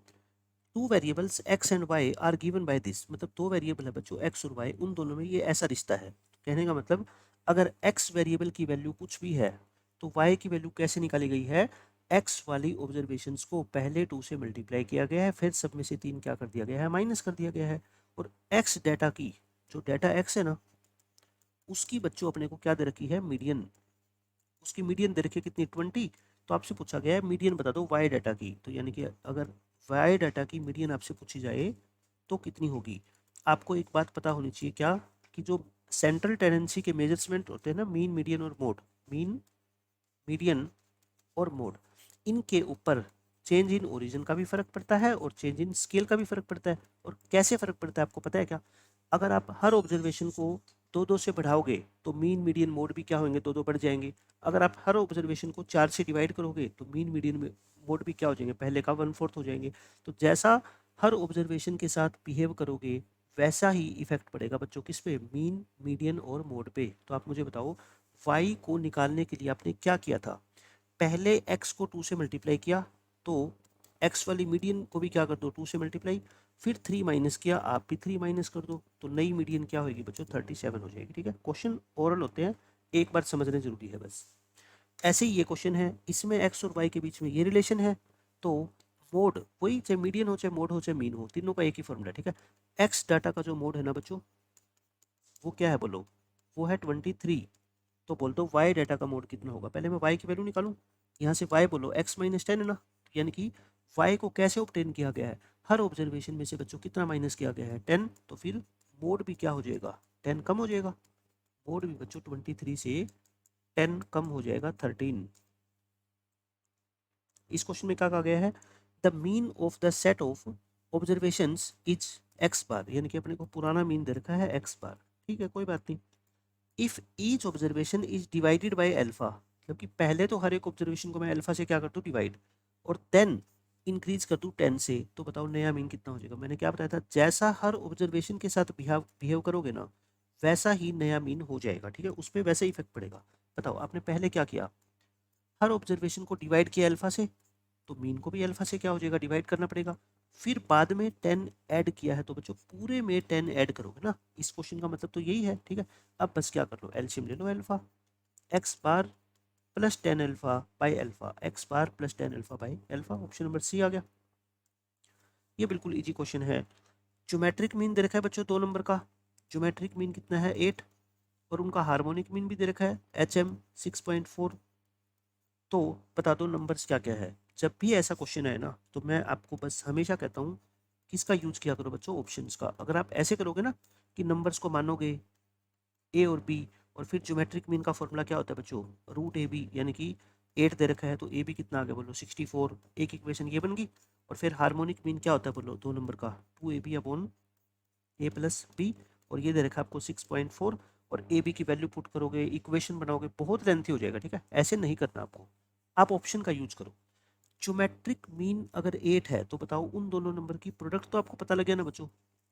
two variables x and y are given by this, मतलब दो वेरिएबल है बच्चों एक्स और वाई, उन दोनों में ये ऐसा रिश्ता है। कहने का मतलब अगर एक्स वेरिएबल की वैल्यू कुछ भी है तो वाई की वैल्यू कैसे निकाली गई है, एक्स वाली ऑब्जर्वेशंस को पहले 2 से मल्टीप्लाई किया गया है, फिर सब में से 3 क्या कर दिया गया है, माइनस कर दिया गया है। और एक्स डाटा की, जो डाटा एक्स है ना, उसकी बच्चों अपने को क्या दे रखी है, मीडियन। उसकी मीडियन दे रखी है कितनी 20। तो आपसे पूछा गया है मीडियन बता दो वाई डाटा की, तो यानी कि अगर वाई डाटा की मीडियन आपसे पूछी जाए तो कितनी होगी। आपको एक बात पता होनी चाहिए क्या, कि जो सेंट्रल टेंडेंसी के मेजरमेंट होते हैं ना, मीन मीडियन और मोड, मीन मीडियन और मोड, इनके ऊपर चेंज इन ओरिजिन का भी फर्क पड़ता है और चेंज इन स्केल का भी फर्क पड़ता है। और कैसे फर्क पड़ता है आपको पता है क्या? अगर आप हर ऑब्जर्वेशन को 2-2 से बढ़ाओगे तो मीन मीडियन मोड भी क्या होंगे, 2-2 बढ़ जाएंगे। अगर आप हर ऑब्जर्वेशन को 4 से डिवाइड करोगे तो मीन मीडियन मोड भी क्या हो जाएंगे, पहले का 1/4 हो जाएंगे। तो जैसा हर ऑब्जर्वेशन के साथ बिहेव करोगे वैसा ही इफेक्ट पड़ेगा बच्चों किस पे, मीन मीडियन और मोड पे। तो आप मुझे बताओ y को निकालने के लिए आपने क्या किया था? पहले x को 2 से मल्टीप्लाई किया तो x वाली मीडियन को भी क्या कर दो 2 से मल्टीप्लाई, फिर 3 माइनस किया, आप भी 3 माइनस कर दो, तो नई मीडियन क्या होगी बच्चों 37 हो जाएगी। ठीक है, क्वेश्चन ओरल होते हैं, एक बार समझने जरूरी है बस। ऐसे ही ये क्वेश्चन है, इसमें x और y के बीच में ये रिलेशन है, तो मोड वही, चाहे मीडियन हो चाहे मोड हो चाहे मीन हो, तीनों का एक ही फॉर्मूला। ठीक है, x डाटा का जो मोड है ना बच्चों वो क्या है बोलो, वो है 23। तो बोल दो y डाटा का मोड कितना होगा। पहले मैं y की वैल्यू निकालूं, यहाँ से y बोलो x माइनस 10 है ना, यानी कि y को कैसे ऑब्टेन किया गया है, हर ऑब्जर्वेशन में से बच्चों कितना माइनस किया गया है 10, तो फिर मोड भी क्या हो जाएगा 10 कम हो जाएगा। मोड भी बच्चों 23 से 10 कम हो जाएगा 13। इस क्वेश्चन में क्या कहा गया है, the mean of the set of observations is x bar, यानी कि अपने को पुराना मीन दे रखा है एक्स बार। ठीक है, कोई बात नहीं। If each observation is divided by alpha, मतलब कि पहले तो हर एक ऑब्जर्वेशन को मैं अल्फा से क्या कर दूं डिवाइड, और देन इंक्रीज कर दूं 10 से, तो बताओ नया मीन कितना हो जाएगा। मैंने क्या बताया था, जैसा हर ऑब्जर्वेशन के साथ बिहेव करोगे ना वैसा ही नया मीन हो जाएगा। ठीक है, उस पर वैसे ही इफेक्ट पड़ेगा। बताओ आपने पहले क्या किया, हर ऑब्जर्वेशन को डिवाइड किया अल्फा से, तो मीन को भी अल्फा से क्या हो जाएगा डिवाइड करना पड़ेगा। फिर बाद में 10 ऐड किया है तो बच्चों पूरे में 10 ऐड करोगे ना, इस क्वेश्चन का मतलब तो यही है। ठीक है, अब बस क्या कर लो एलसीएम ले लो alpha, x bar plus 10 alpha by alpha, x bar plus 10 alpha by alpha. Option number C आ गया। ये बिल्कुल इजी क्वेश्चन है। ज्योमेट्रिक मीन दे रखा है बच्चों 2 नंबर का, ज्योमेट्रिक मीन कितना है 8, और उनका हार्मोनिक मीन भी दे रखा है HM 6.4। तो बता दो नंबर्स क्या क्या है। जब भी ऐसा क्वेश्चन है ना तो मैं आपको बस हमेशा कहता हूँ किसका यूज किया करो बच्चों, ऑप्शंस का। अगर आप ऐसे करोगे ना कि नंबर्स को मानोगे ए और बी, और फिर ज्योमेट्रिक मीन का फॉर्मूला क्या होता है बच्चों रूट ए बी, यानी कि 8 दे रखा है तो ए बी कितना आ गया बोलो 64, एक इक्वेशन ये बन गई। और फिर हार्मोनिक मीन क्या होता है बोलो 2 नंबर का 2ab अपॉन ए प्लस बी, और ये दे रखा है आपको 6.4, और ए बी की वैल्यू पुट करोगे इक्वेशन बनाओगे, बहुत लेंथी हो जाएगा। ठीक है, ऐसे नहीं करना आपको, आप ऑप्शन का यूज करो। ज्योमेट्रिक मीन अगर 8 है तो बताओ उन दोनों नंबर की प्रोडक्ट तो आपको पता लग गया ना बच्चों,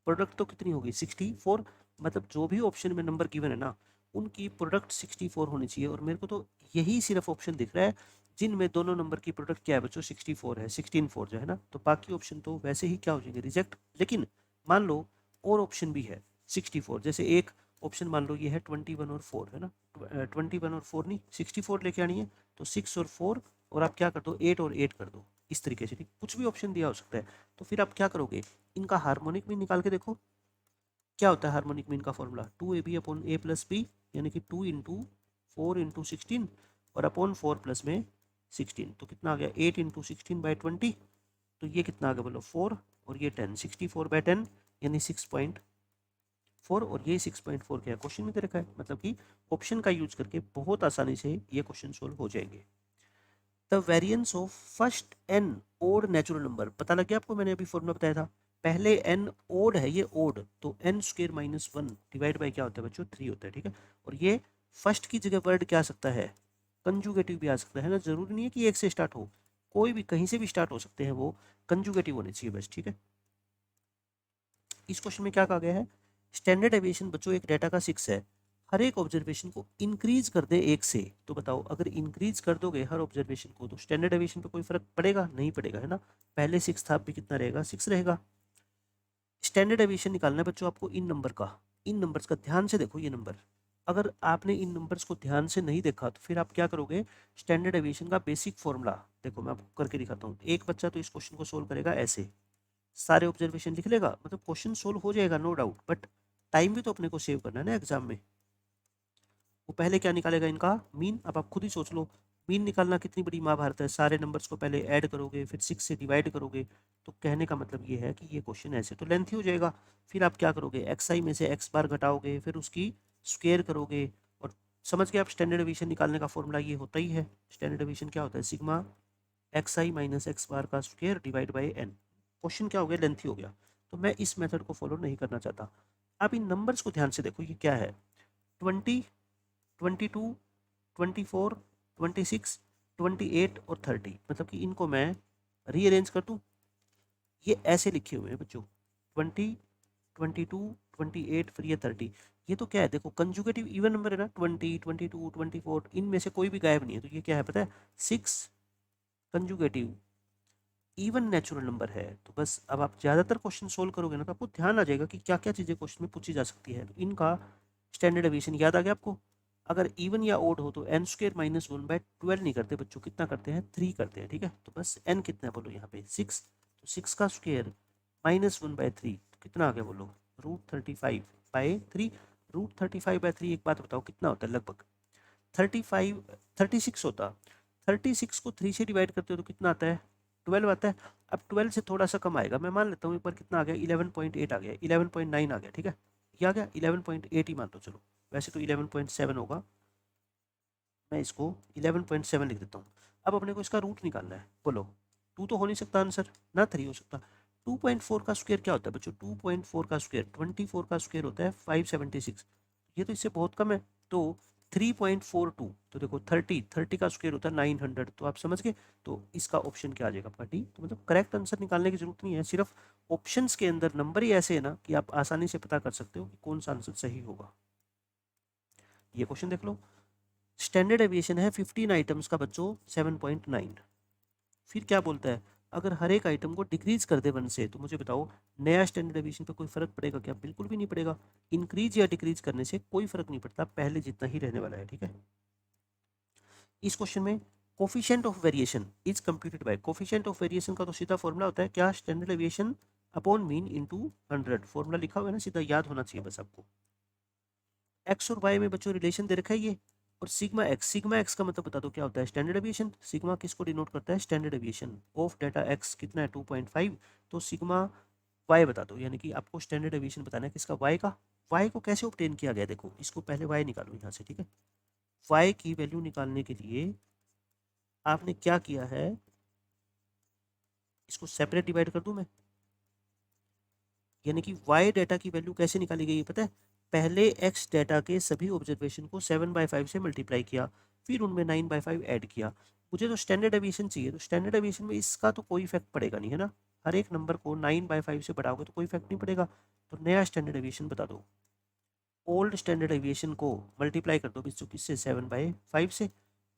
प्रोडक्ट तो कितनी होगी 64, मतलब जो भी ऑप्शन में नंबर गिवन है ना उनकी प्रोडक्ट 64 होनी चाहिए। और मेरे को तो यही सिर्फ ऑप्शन दिख रहा है जिनमें दोनों नंबर की प्रोडक्ट क्या है बच्चों 64 है, 16 4 जो है ना, तो बाकी ऑप्शन तो वैसे ही क्या हो जाएंगे रिजेक्ट। लेकिन मान लो और ऑप्शन भी है 64, जैसे एक ऑप्शन मान लो ये है 21 और 4 है ना, 21 और 4 नहीं 64 लेके आनी है, तो 6 और 4, और आप क्या कर दो 8 और 8 कर दो, इस तरीके से। ठीक, कुछ भी ऑप्शन दिया हो सकता है। तो फिर आप क्या करोगे, इनका हार्मोनिक मीन निकाल के देखो क्या होता है। हार्मोनिक मीन का फॉर्मूला 2ab अपॉन ए प्लस बी, यानी कि 2 इंटू 4 इंटू 16 और अपॉन 4 प्लस में 16, तो कितना आ गया 8 इंटू 16/20, तो ये कितना आ गया बोलो 4, और ये 10, 64/10 यानी 6.4, और ये 6.4 क्या क्वेश्चन में दे रखा है, मतलब कि ऑप्शन का यूज करके बहुत आसानी से ये क्वेश्चन सोल्व हो जाएंगे। The variance of first n odd natural number, पता लग गया आपको, मैंने अभी फॉर्मूला बताया था। पहले एन ओड है, ये ओड, तो n square minus 1 divide by क्या होता है बच्चों 3 होता है। ठीक है, और ये फर्स्ट की जगह वर्ड क्या आ सकता है, कंजुगेटिव भी आ सकता है ना, जरूरी नहीं है कि एक से स्टार्ट हो, कोई भी कहीं से भी स्टार्ट हो सकते हैं, वो कंजुगेटिव होने चाहिए बस। ठीक है, इस क्वेश्चन में क्या कहा गया है, स्टैंडर्ड एविएशन बच्चों एक डाटा का 6 है, हर एक ऑब्जर्वेशन को इंक्रीज कर दे 1 से, तो बताओ अगर इंक्रीज कर दोगे हर ऑब्जर्वेशन को तो स्टैंडर्ड एविएशन पे कोई फर्क पड़ेगा नहीं पड़ेगा, है ना, पहले 6 था, अब भी कितना रहेगा 6 रहेगा। स्टैंडर्ड एविएशन निकालना है बच्चों आपको इन नंबर का, इन नंबर्स का ध्यान से देखो, ये नंबर अगर आपने इन नंबर्स को ध्यान से नहीं देखा तो फिर आप क्या करोगे, स्टैंडर्ड एविएशन का बेसिक फॉर्मूला देखो मैं आपको करके दिखाता हूँ। एक बच्चा तो इस क्वेश्चन को सोल्व करेगा ऐसे, सारे ऑब्जर्वेशन लिख लेगा, मतलब क्वेश्चन सोल्व हो जाएगा नो डाउट, बट टाइम भी तो अपने को सेव करना है ना एग्जाम में। वो पहले क्या निकालेगा इनका मीन, अब आप खुद ही सोच लो मीन निकालना कितनी बड़ी महाभारत है, सारे नंबर्स को पहले ऐड करोगे फिर 6 से डिवाइड करोगे, तो कहने का मतलब ये है कि ये क्वेश्चन ऐसे तो लेंथी हो जाएगा। फिर आप क्या करोगे एक्स आई में से एक्स बार घटाओगे, फिर उसकी स्क्वेयर करोगे, और समझ गए आप स्टैंडर्ड डिवीजन निकालने का फॉर्मूला ये होता ही है। स्टैंडर्ड डिवीजन क्या होता है sigma x i minus x bar का square divide by n. Question क्या हो गया, लेंथी हो गया, तो मैं इस मेथड को फॉलो नहीं करना चाहता। अब इन नंबर्स को ध्यान से देखो, ये क्या है, 20, 22, 24, 26, 28 और 30, मतलब कि इनको मैं रीअरेंज कर दूं, ये ऐसे लिखे हुए हैं बच्चों, 20, 22, 28 फिर ये 30। ये तो क्या है, देखो कंजुगेटिव इवन नंबर है ना, 20, 22, 24, इनमें से कोई भी गायब नहीं है, तो ये क्या है पता है, 6 कंजुगेटिव इवन नेचुरल नंबर है। तो बस अब आप ज़्यादातर क्वेश्चन सोल्व करोगे ना, तो आपको ध्यान आ जाएगा कि क्या क्या चीज़ें क्वेश्चन में पूछी जा सकती है। तो इनका स्टैंडर्ड डेविएशन याद आ गया आपको। अगर इवन या ओड हो तो एन स्क्र माइनस 1/12 नहीं करते बच्चों, कितना करते हैं, 3 करते हैं, ठीक है। तो बस एन कितना है बोलो यहाँ पे 6, तो 6 का स्क्वेयर माइनस 1/3, तो कितना आ गया बोलो, √35/3। √35/3 एक बात बताओ कितना होता है, लगभग 35, 36 होता। 36 को 3 से डिवाइड करते हो तो कितना आता है, 12 आता है। अब 12 से थोड़ा सा कम आएगा, मैं मान लेता हूँ एक बार, कितना आ गया, 11.8 आ गया, 11.9 आ गया, ठीक है। ये आ गया 11.8 ही मान लो, चलो वैसे तो 11.7 होगा, मैं इसको 11.7 लिख देता हूँ। अब अपने को इसका रूट निकालना है, बोलो 2 तो हो नहीं सकता आंसर, ना 3 हो सकता। 2.4 का स्क्वायर क्या होता है बच्चों, 2.4 का स्क्वायर 24 का स्क्वायर होता है 576, ये तो इससे बहुत कम है। तो 3.42, तो देखो 30 का स्क्वायर होता है 900, तो आप समझ गए। तो इसका ऑप्शन क्या आ जाएगा आपका डी। तो मतलब करेक्ट आंसर निकालने की जरूरत नहीं है, सिर्फ ऑप्शंस के अंदर नंबर ही ऐसे है ना कि आप आसानी से पता कर सकते हो कि कौन सा आंसर सही होगा। ये क्वेश्चन देख लो, स्टैंडर्ड एविएशन है 15 आइटम्स का बच्चों 7.9। फिर क्या बोलता है, अगर हर एक आइटम को डिक्रीज कर दे 1 से, तो मुझे बताओ नया स्टैंडर्ड एविएशन पे कोई फर्क पड़ेगा क्या, बिल्कुल भी नहीं पड़ेगा। इंक्रीज या डिक्रीज करने से कोई फर्क नहीं पड़ता, पहले जितना ही रहने वाला है, ठीक है। इस क्वेश्चन में coefficient of variation is computed by, coefficient of variation का तो सीधा फॉर्मूला होता है क्या, standard deviation upon mean into 100, formula लिखा हुआ है ना, सीधा याद होना चाहिए बस आपको। एक्स और वाई में बच्चों रिलेशन दे रखा है ये, और सिग्मा एक्स का मतलब बता दो क्या होता है, स्टैंडर्ड एविएशन। सिग्मा किसको डिनोट करता है, standard aviation of data x कितना है 2.5, तो सिग्मा वाई बता दो, यानी कि आपको स्टैंडर्ड एविएशन बताना है किसका, वाई का। वाई को कैसे ऑब्टेन किया गया, देखो इसको पहले वाई निकालो यहाँ से, ठीक है। वाई की वैल्यू निकालने के लिए आपने क्या किया है, इसको सेपरेट डिवाइड कर दूं मैं, यानी कि वाई डाटा की वैल्यू कैसे निकाली गई है पता है, पहले एक्स डाटा के सभी ऑब्जर्वेशन को 7/5 से मल्टीप्लाई किया, फिर उनमें 9/5 ऐड किया। मुझे तो स्टैंडर्ड एविएशन चाहिए, तो स्टैंडर्ड एविएशन में इसका तो कोई इफेक्ट पड़ेगा नहीं है ना, हर एक नंबर को 9/5 से बढ़ाओगे तो कोई इफेक्ट नहीं पड़ेगा। तो नया स्टैंडर्ड एविएशन बता दो, ओल्ड स्टैंडर्ड एविएशन को मल्टीप्लाई कर दो बच्चों किससे, 7/5 से।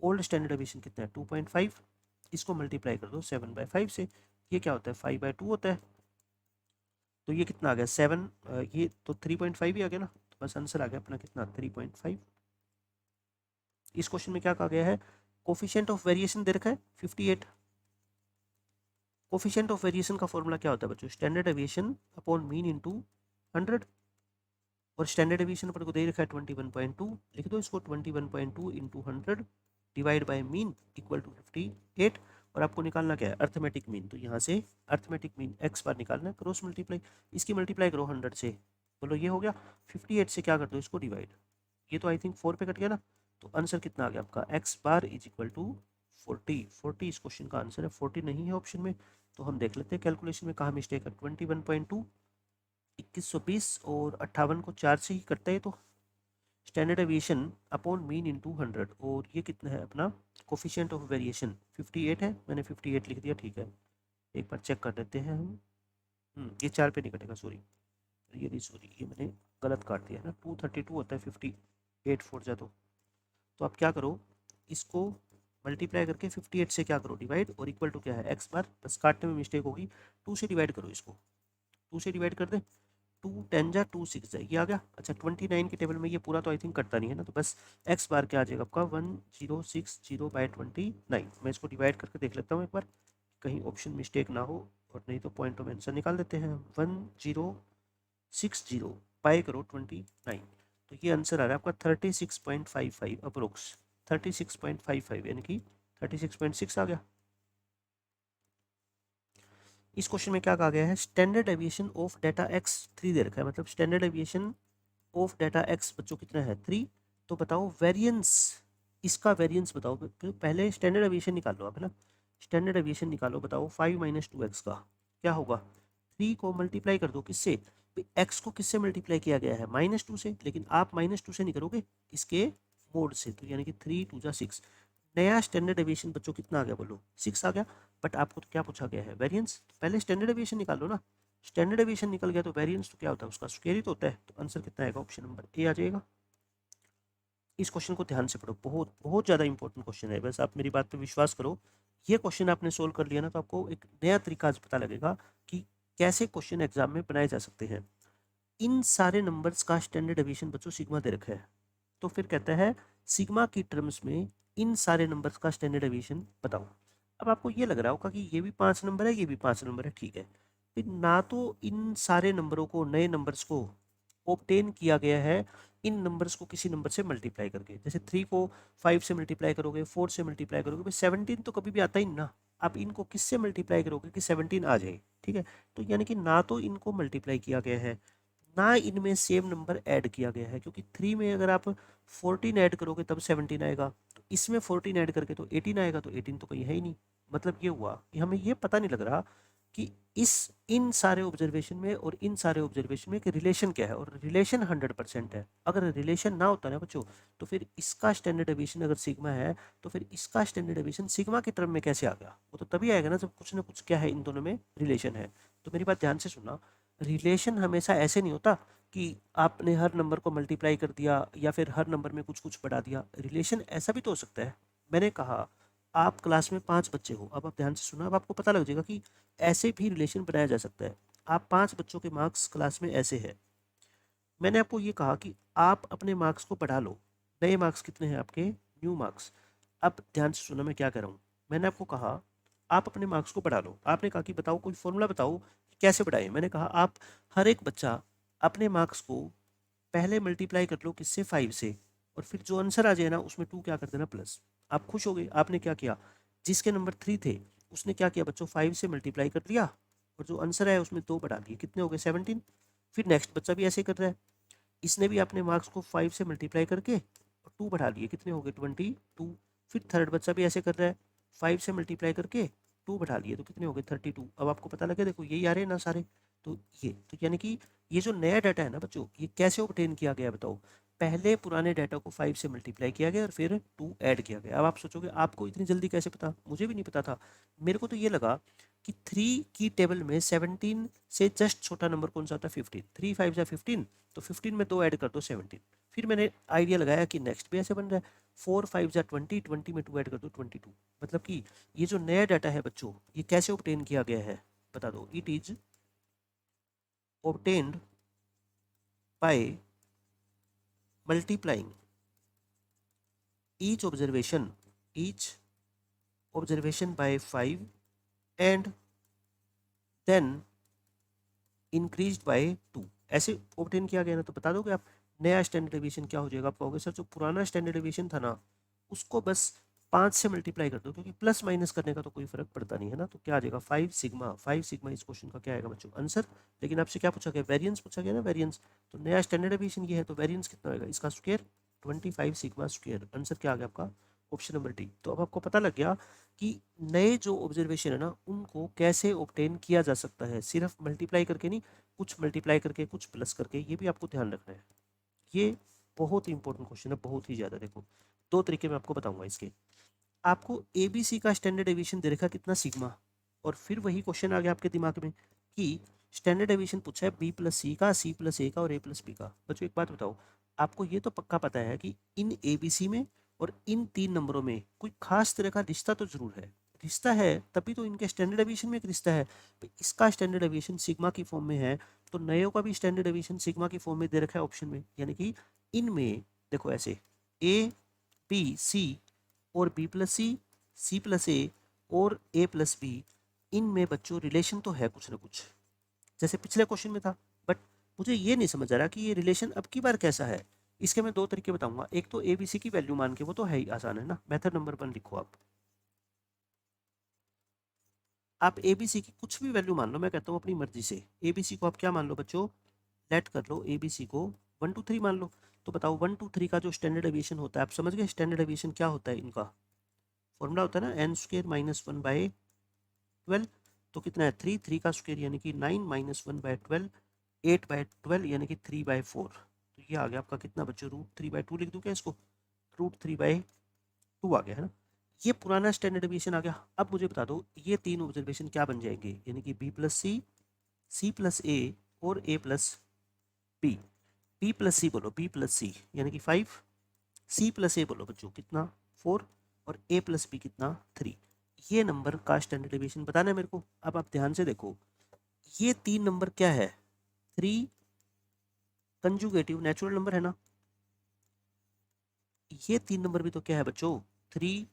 ओल्ड स्टैंडर्ड एविएशन कितना है 2.5, इसको मल्टीप्लाई कर दो 7/5 से, ये क्या होता है 5/2 होता है। तो ये कितना आ गया 7, ये तो 3.5 ही आ गया ना, तो बस आंसर आ गया अपना कितना 3.5। इस क्वेश्चन में क्या कहा गया है, कोफिशिएंट ऑफ वेरिएशन दे रखा है 58। कोफिशिएंट ऑफ वेरिएशन का फॉर्मूला क्या होता है बच्चों, standard deviation upon mean into 100, और स्टैंडर्ड एविएशन अपन को दे रखा है 21.2, लिख दो इसको 21.2 into 100 divide by mean equal to 58। और आपको निकालना क्या है, अर्थमेटिक मीन, तो यहाँ से अर्थमेटिक मीन एक्स बार निकालना है, क्रॉस मल्टीप्लाई, इसकी मल्टीप्लाई करो 100 से, बोलो ये हो गया। 58 से क्या कर दो इसको डिवाइड, ये तो आई थिंक 4 पे कट गया ना, तो आंसर कितना आ गया आपका x bar is equal to 40। इस क्वेश्चन का आंसर है, 40 नहीं है ऑप्शन में। तो हम देख लेते हैं कैलकुलेशन में कहाँ मिस्टेक है, 21.2 2120 और 58 को 4 से ही कटता है, तो standard deviation upon mean into 100, और ये कितना है अपना कोफिशिएंट ऑफ वेरिएशन 58 है, मैंने 58 लिख दिया, ठीक है। एक बार चेक कर लेते हैं हम, ये 4 पे नहीं कटेगा, सॉरी, ये नहीं, सॉरी ये मैंने गलत काट दिया ना, 232 होता है 58 फोर जा तो आप क्या करो, इसको मल्टीप्लाई करके 58 से क्या करो डिवाइड, और इक्वल टू क्या है एक्स बार, बस काटने में मिस्टेक होगी, 2 से डिवाइड करो इसको, 2 से डिवाइड कर दे, 2 10 जा 2 6 जा, ये आ गया। अच्छा 29 के टेबल में ये पूरा तो आई थिंक कटता नहीं है ना, तो बस एक्स बार क्या आ जाएगा आपका 1060/29। मैं इसको डिवाइड करके देख लेता हूँ एक बार, कहीं ऑप्शन मिस्टेक ना हो, और नहीं तो पॉइंट ऑफ आंसर निकाल देते हैं। 1060 बाय करो 29, तो ये आंसर आ रहा है आपका 36.55 अप्रोक्स, 36.55 यानी कि 36.6 आ गया। इस क्वेश्चन में क्या कहा गया है, standard aviation of data x 3 दे रखा है, मतलब standard aviation of data x बच्चों कितना है 3। तो बताओ वेरिएंस, इसका वेरिएंस बताओ, पहले स्टैंडर्ड एविएशन निकाल लो आप, है ना। स्टैंडर्ड डेविएशन निकालो, बताओ 5 माइनस 2x का क्या होगा। 3 को मल्टीप्लाई कर दो किससे, x को किससे मल्टीप्लाई किया गया है -2 से, लेकिन आप -2 से नहीं करोगे, इसके मोड से, तो यानी कि 3 2 जा 6। नया स्टैंडर्ड डेविएशन बच्चों कितना आ गया, बोलो 6 आ गया। बट आपको तो क्या पूछा गया है, वेरिएंस। तो पहले स्टैंडर्ड डेविएशन निकाल लो ना, स्टैंडर्ड डेविएशन निकल गया तो वेरिएंस तो क्या होता है, उसका स्क्वायर ही तो होता है। तो आंसर कितना आएगा, ऑप्शन नंबर ए आ जाएगा। इस क्वेश्चन को ध्यान से पढ़ो, बहुत बहुत ज़्यादा इंपॉर्टेंट क्वेश्चन है, बस आप मेरी बात पे विश्वास करो। ये क्वेश्चन आपने सोल्व कर लिया ना तो आपको एक नया तरीका आज पता लगेगा कि कैसे क्वेश्चन एग्जाम में बनाए जा सकते हैं। इन सारे नंबर्स का स्टैंडर्ड डेविएशन बच्चों सिग्मा दे रखा है, तो फिर कहता है सिग्मा की टर्म्स में इन सारे नंबर्स का स्टैंडर्ड डेविएशन बताओ। अब आपको ये लग रहा होगा कि ये भी 5 नंबर है, ये भी 5 नंबर है, ठीक है। फिर ना तो इन सारे नंबरों को, नए नंबर्स को ऑब्टेन किया गया है इन नंबर्स को किसी नंबर से मल्टीप्लाई करके, जैसे 3 को 5 से मल्टीप्लाई करोगे, 4 से मल्टीप्लाई करोगे, भाई 17 तो कभी भी आता ही नहीं ना। आप इनको किससे मल्टीप्लाई करोगे कि 17 आ जाए, ठीक है। तो यानी कि ना तो इनको मल्टीप्लाई किया गया है, ना इनमें सेम नंबर ऐड किया गया है, क्योंकि 3 में अगर आप 14 ऐड करोगे तब 17 आएगा, तो इसमें 14 ऐड करके तो 18 आएगा, तो 18 तो कहीं है ही नहीं। मतलब ये हुआ कि हमें ये पता नहीं लग रहा कि इस इन सारे ऑब्जर्वेशन में और इन सारे ऑब्जर्वेशन में एक रिलेशन क्या है, और रिलेशन 100% है। अगर रिलेशन ना होता ना बच्चों, तो फिर इसका स्टैंडर्ड डेविएशन अगर सिग्मा है, तो फिर इसका स्टैंडर्ड डेविएशन सिग्मा के टर्म में कैसे आ गया, वो तो तभी आएगा ना जब कुछ ना कुछ क्या है, इन दोनों में रिलेशन है। तो मेरी बात ध्यान से सुनना, रिलेशन हमेशा ऐसे नहीं होता कि आपने हर नंबर को मल्टीप्लाई कर दिया या फिर हर नंबर में कुछ कुछ बढ़ा दिया। रिलेशन ऐसा भी तो हो सकता है, मैंने कहा आप क्लास में 5 बच्चे हो, अब आप ध्यान से सुना, अब आपको पता लग जाएगा कि ऐसे भी रिलेशन बनाया जा सकता है। आप 5 बच्चों के मार्क्स क्लास में ऐसे है, मैंने आपको ये कहा कि आप अपने मार्क्स को बढ़ा लो। नए मार्क्स कितने हैं आपके, न्यू मार्क्स। अब ध्यान से सुना मैं क्या कह रहा हूँ, मैंने आपको कहा आप अपने मार्क्स को बढ़ा लो, आपने कहा कि बताओ कोई फॉर्मूला बताओ कि कैसे बढ़ाएं। मैंने कहा आप हर एक बच्चा अपने मार्क्स को पहले मल्टीप्लाई कर लो किससे, 5 से, और फिर जो आंसर आ जाए ना उसमें 2 क्या कर देना प्लस। आप खुश हो गए, आपने क्या किया, जिसके नंबर 3 थे उसने क्या किया बच्चों, 5 से मल्टीप्लाई कर दिया, और जो आंसर आया उसमें 2 बढ़ा दिए, कितने हो गए 17। फिर नेक्स्ट बच्चा भी ऐसे कर रहा है, इसने भी अपने मार्क्स को 5 से मल्टीप्लाई करके और 2 बढ़ा लिए, कितने हो गए 22। फिर थर्ड बच्चा भी ऐसे कर रहा है, 5 से मल्टीप्लाई करके 2 बढ़ा लिए, तो कितने हो गए 32। अब आपको पता लगे, देखो यही आ रहे हैं ना सारे। तो ये तो यानी कि ये जो नया डाटा है ना बच्चों, ये कैसे ऑब्टेन किया गया बताओ, पहले पुराने डाटा को 5 से मल्टीप्लाई किया गया और फिर 2 ऐड किया गया। अब आप सोचोगे आपको इतनी जल्दी कैसे पता, मुझे भी नहीं पता था। मेरे को तो ये लगा कि 3 की टेबल में 17 से जस्ट छोटा नंबर कौन सा होता है, 15। 3 5 या 15, तो 15 में 2 ऐड कर दो 17। फिर मैंने आइडिया लगाया कि नेक्स्ट भी ऐसे बन रहा है, 4 5 या 20, 20 में 2 ऐड कर दो 22। मतलब कि ये जो नया डाटा है बच्चों, ये कैसे ऑब्टेन किया गया है बता दो। It is obtained by multiplying each observation by 5 and then increased by 2। ऐसे ऑब्टेन किया गया ना, तो बता दोगे आप नया स्टैंडर्ड डेविएशन क्या हो जाएगा। आप कहोगे सर जो पुराना स्टैंडर्ड डेविएशन था ना उसको बस 5 से मल्टीप्लाई कर दो, क्योंकि प्लस माइनस करने का तो कोई फर्क पड़ता नहीं है ना। तो क्या आ जाएगा 5 सिग्मा। 5 सिग्मा इस क्वेश्चन का क्या आएगा बच्चों, आंसर। लेकिन आपसे क्या पूछा गया, वेरिएंस पूछा गया ना, वेरिएंस। तो नया स्टैंडर्ड डेविएशन ये है, तो वेरिएंस कितना होगा इसका स्क्वायर, 25 सिग्मा स्क्वायर। आंसर क्या आ गया आपका, ऑप्शन नंबर डी। तो अब आपको पता लग गया कि नए जो ऑब्जर्वेशन है ना उनको कैसे ऑब्टेन किया जा सकता है, सिर्फ मल्टीप्लाई करके नहीं, कुछ मल्टीप्लाई करके कुछ प्लस करके, ये भी आपको ध्यान रखना है। ये बहुत ही इंपॉर्टेंट क्वेश्चन है, बहुत ही ज़्यादा। देखो 2 तरीके मैं आपको बताऊंगा इसके। आपको एबीसी का स्टैंडर्ड डेविएशन दे रखा कितना, सिग्मा, और फिर वही क्वेश्चन आ गया आपके दिमाग में कि स्टैंडर्ड डेविएशन पूछा है बी प्लस सी का, सी प्लस ए का और ए प्लस बी का। बच्चों एक बात बताओ, आपको ये तो पक्का पता है कि इन एबीसी में और इन 3 नंबरों में कोई खास तरह का रिश्ता तो जरूर है। रिश्ता है तभी तो इनके स्टैंडर्ड डेविएशन में एक रिश्ता है। तो इसका स्टैंडर्ड डेविएशन सिग्मा की फॉर्म में है, तो नयों का भी स्टैंडर्ड डेविएशन सिग्मा की फॉर्म में दे रखा है ऑप्शन में। यानी कि इनमें देखो ऐसे ए बी सी और बी प्लस सी प्लस ए और ए प्लस बी, इनमें बच्चों रिलेशन तो है कुछ ना कुछ, जैसे पिछले क्वेश्चन में था। बट मुझे ये नहीं समझ आ रहा कि ये रिलेशन अब की बार कैसा है। इसके मैं 2 तरीके बताऊंगा। एक तो ए बी सी की वैल्यू मान के, वो तो है ही आसान है ना, मेथड नंबर 1 लिखो आप ए बी सी की कुछ भी वैल्यू मान लो, मैं कहता हूँ अपनी मर्जी से। ए बी सी को आप क्या मान लो बच्चों, लेट कर लो ए बी सी को 1 2 3 मान लो। तो बताओ 1 2 3 का जो स्टैंडर्ड डेविएशन होता है, आप समझ गए स्टैंडर्ड डेविएशन क्या होता है इनका। फॉर्मूला होता है ना एन स्क्र माइनस 1/12, तो कितना है 3, 3 का स्क्वायर यानी कि 9 माइनस 1/12, 8/12 यानी कि 3/4। तो ये आ गया आपका कितना बच्चों, √3/2 लिख दूं क्या इसको, √3/2 आ गया है ना। ये पुराना स्टैंडर्ड डेविएशन आ गया। अब मुझे बता दो ये तीन ऑब्जर्वेशन क्या बन जाएंगे, यानी कि बी प्लस सी प्लस ए और ए प्लस बी। बी प्लस सी बोलो, बी प्लस सी यानी कि 5, सी प्लस ए बोलो बच्चों कितना 4, और ए प्लस बी कितना 3। ये नंबर का स्टैंडर्ड डेविएशन बताना है मेरे को। अब आप ध्यान से देखो, ये तीन नंबर क्या है, 3 कंजुगेटिव नेचुरल नंबर है ना, ये तीन नंबर भी तो क्या है बच्चों, 3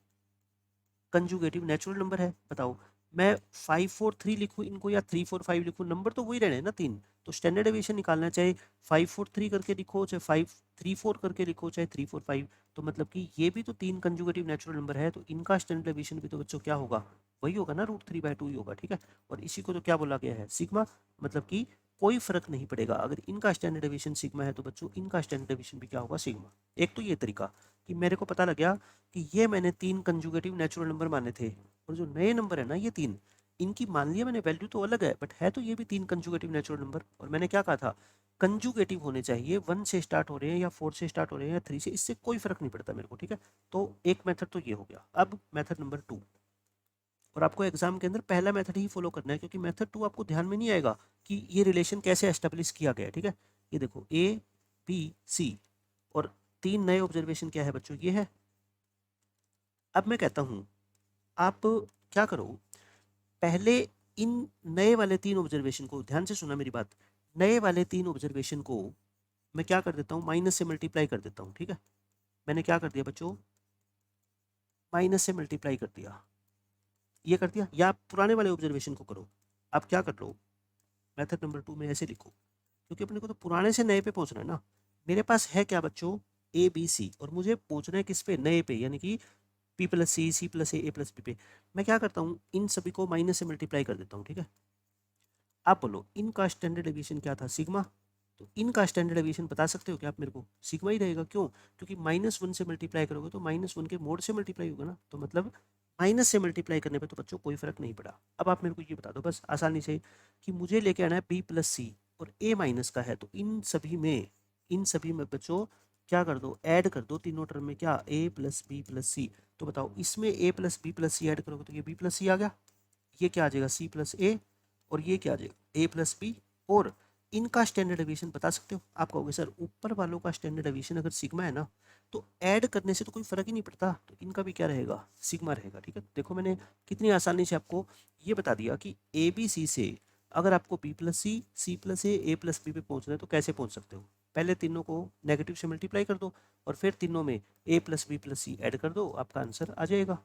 कंजुगेटिव नेचुरल नंबर है। बताओ मैं 5 4 3 लिखूं इनको या 3 4 5 लिखूं, नंबर तो वही रहने ना तीन। तो स्टैंडर्ड डेविएशन निकालना, चाहे 5 4 3 करके लिखो, चाहे 5 3 4 करके लिखो, चाहे 3 4 5, तो मतलब कि ये भी तो तीन कंजुगेटिव नेचुरल नंबर है, तो इनका स्टैंडर्ड डेविएशन भी तो बच्चों क्या होगा, वही होगा ना, √3/2 ही होगा। ठीक है, और इसी को तो क्या बोला गया है, सिग्मा। मतलब कि कोई फर्क नहीं पड़ेगा, अगर इनका स्टैंडर्ड डेविएशन सिग्मा है तो बच्चों इनका स्टैंडर्ड डेविएशन भी क्या होगा, सिग्मा। एक तो ये तरीका कि मेरे को पता लग गया कि ये मैंने तीन कंजुगेटिव नेचुरल नंबर माने थे, और जो नए नंबर है ना ये तीन, इनकी मान लिया मैंने वैल्यू तो अलग है, बट है तो ये भी तीन कंजुगेटिव नेचुरल नंबर। और मैंने क्या कहा था, कंजुगेटिव होने चाहिए, 1 से स्टार्ट हो रहे हैं या 4 से स्टार्ट हो रहे हैं या 3 से, इससे कोई फर्क नहीं पड़ता मेरे को। ठीक है, तो एक मेथड तो ये हो गया। अब मेथड नंबर 2, और आपको एग्जाम के अंदर पहला मेथड ही फॉलो करना है, क्योंकि मेथड 2 आपको ध्यान में नहीं आएगा कि ये रिलेशन कैसे एस्टेब्लिश किया गया है। ठीक है, ये देखो ए बी सी, और तीन नए ऑब्जर्वेशन क्या है बच्चों, ये है। अब मैं कहता हूं आप क्या करो, पहले इन नए वाले तीन ऑब्जर्वेशन को, ध्यान से सुना मेरी बात, नए वाले तीन ऑब्जर्वेशन को मैं क्या कर देता हूँ, माइनस से मल्टीप्लाई कर देता हूँ। ठीक है, मैंने क्या कर दिया बच्चों, माइनस से मल्टीप्लाई कर दिया, ये कर दिया। या आप पुराने वाले ऑब्जर्वेशन को करो, आप क्या कर लो, मेथड नंबर 2 में ऐसे लिखो, क्योंकि अपने को तो पुराने से नए पे पहुंचना है ना। मेरे पास है क्या बच्चों, ए बी सी, और मुझे पहुंचना है किस पे, नए पे, यानी कि पी प्लस सी प्लस ए प्लस बी पे। मैं क्या करता हूँ, इन सभी को माइनस से मल्टीप्लाई कर देता हूँ। ठीक है, आप बोलो इनका स्टैंडर्ड डेविएशन क्या था, सिग्मा। तो इनका स्टैंडर्ड डेविएशन बता सकते हो क्या आप मेरे को, सिग्मा ही रहेगा। क्यों, क्योंकि -1 से मल्टीप्लाई करोगे तो -1 के मोड से मल्टीप्लाई होगा ना, तो मतलब माइनस से मल्टीप्लाई करने पे तो बच्चों कोई फर्क नहीं पड़ा। अब आप मेरे को ये बता दो बस आसानी से कि मुझे लेके आना है बी प्लस सी और ए माइनस का है, तो इन सभी में बच्चों क्या कर दो, ऐड कर दो तीनों टर्म में, क्या ए प्लस बी प्लस सी। तो बताओ इसमें ए प्लस बी प्लस सी ऐड करोगे तो ये बी प्लस सी आ गया, ये क्या आ जाएगा, सी प्लस ए, और ये क्या आ जाएगा, ए प्लस बी। और इनका स्टैंडर्ड डेविएशन बता सकते हो। आप कहोगे सर ऊपर वालों का स्टैंडर्ड डेविएशन अगर सिग्मा है ना, तो ऐड करने से तो कोई फर्क ही नहीं पड़ता, तो इनका भी क्या रहेगा, सिग्मा रहेगा। ठीक है, देखो मैंने कितनी आसानी से आपको ये बता दिया कि ए बी सी से अगर आपको बी प्लस सी प्लस ए प्लस बी पे पहुंचना है तो कैसे पहुंच सकते हो। पहले तीनों को नेगेटिव से मल्टीप्लाई कर दो, और फिर तीनों में ए प्लस बी प्लस सी ऐड कर दो, आपका आंसर आ जाएगा।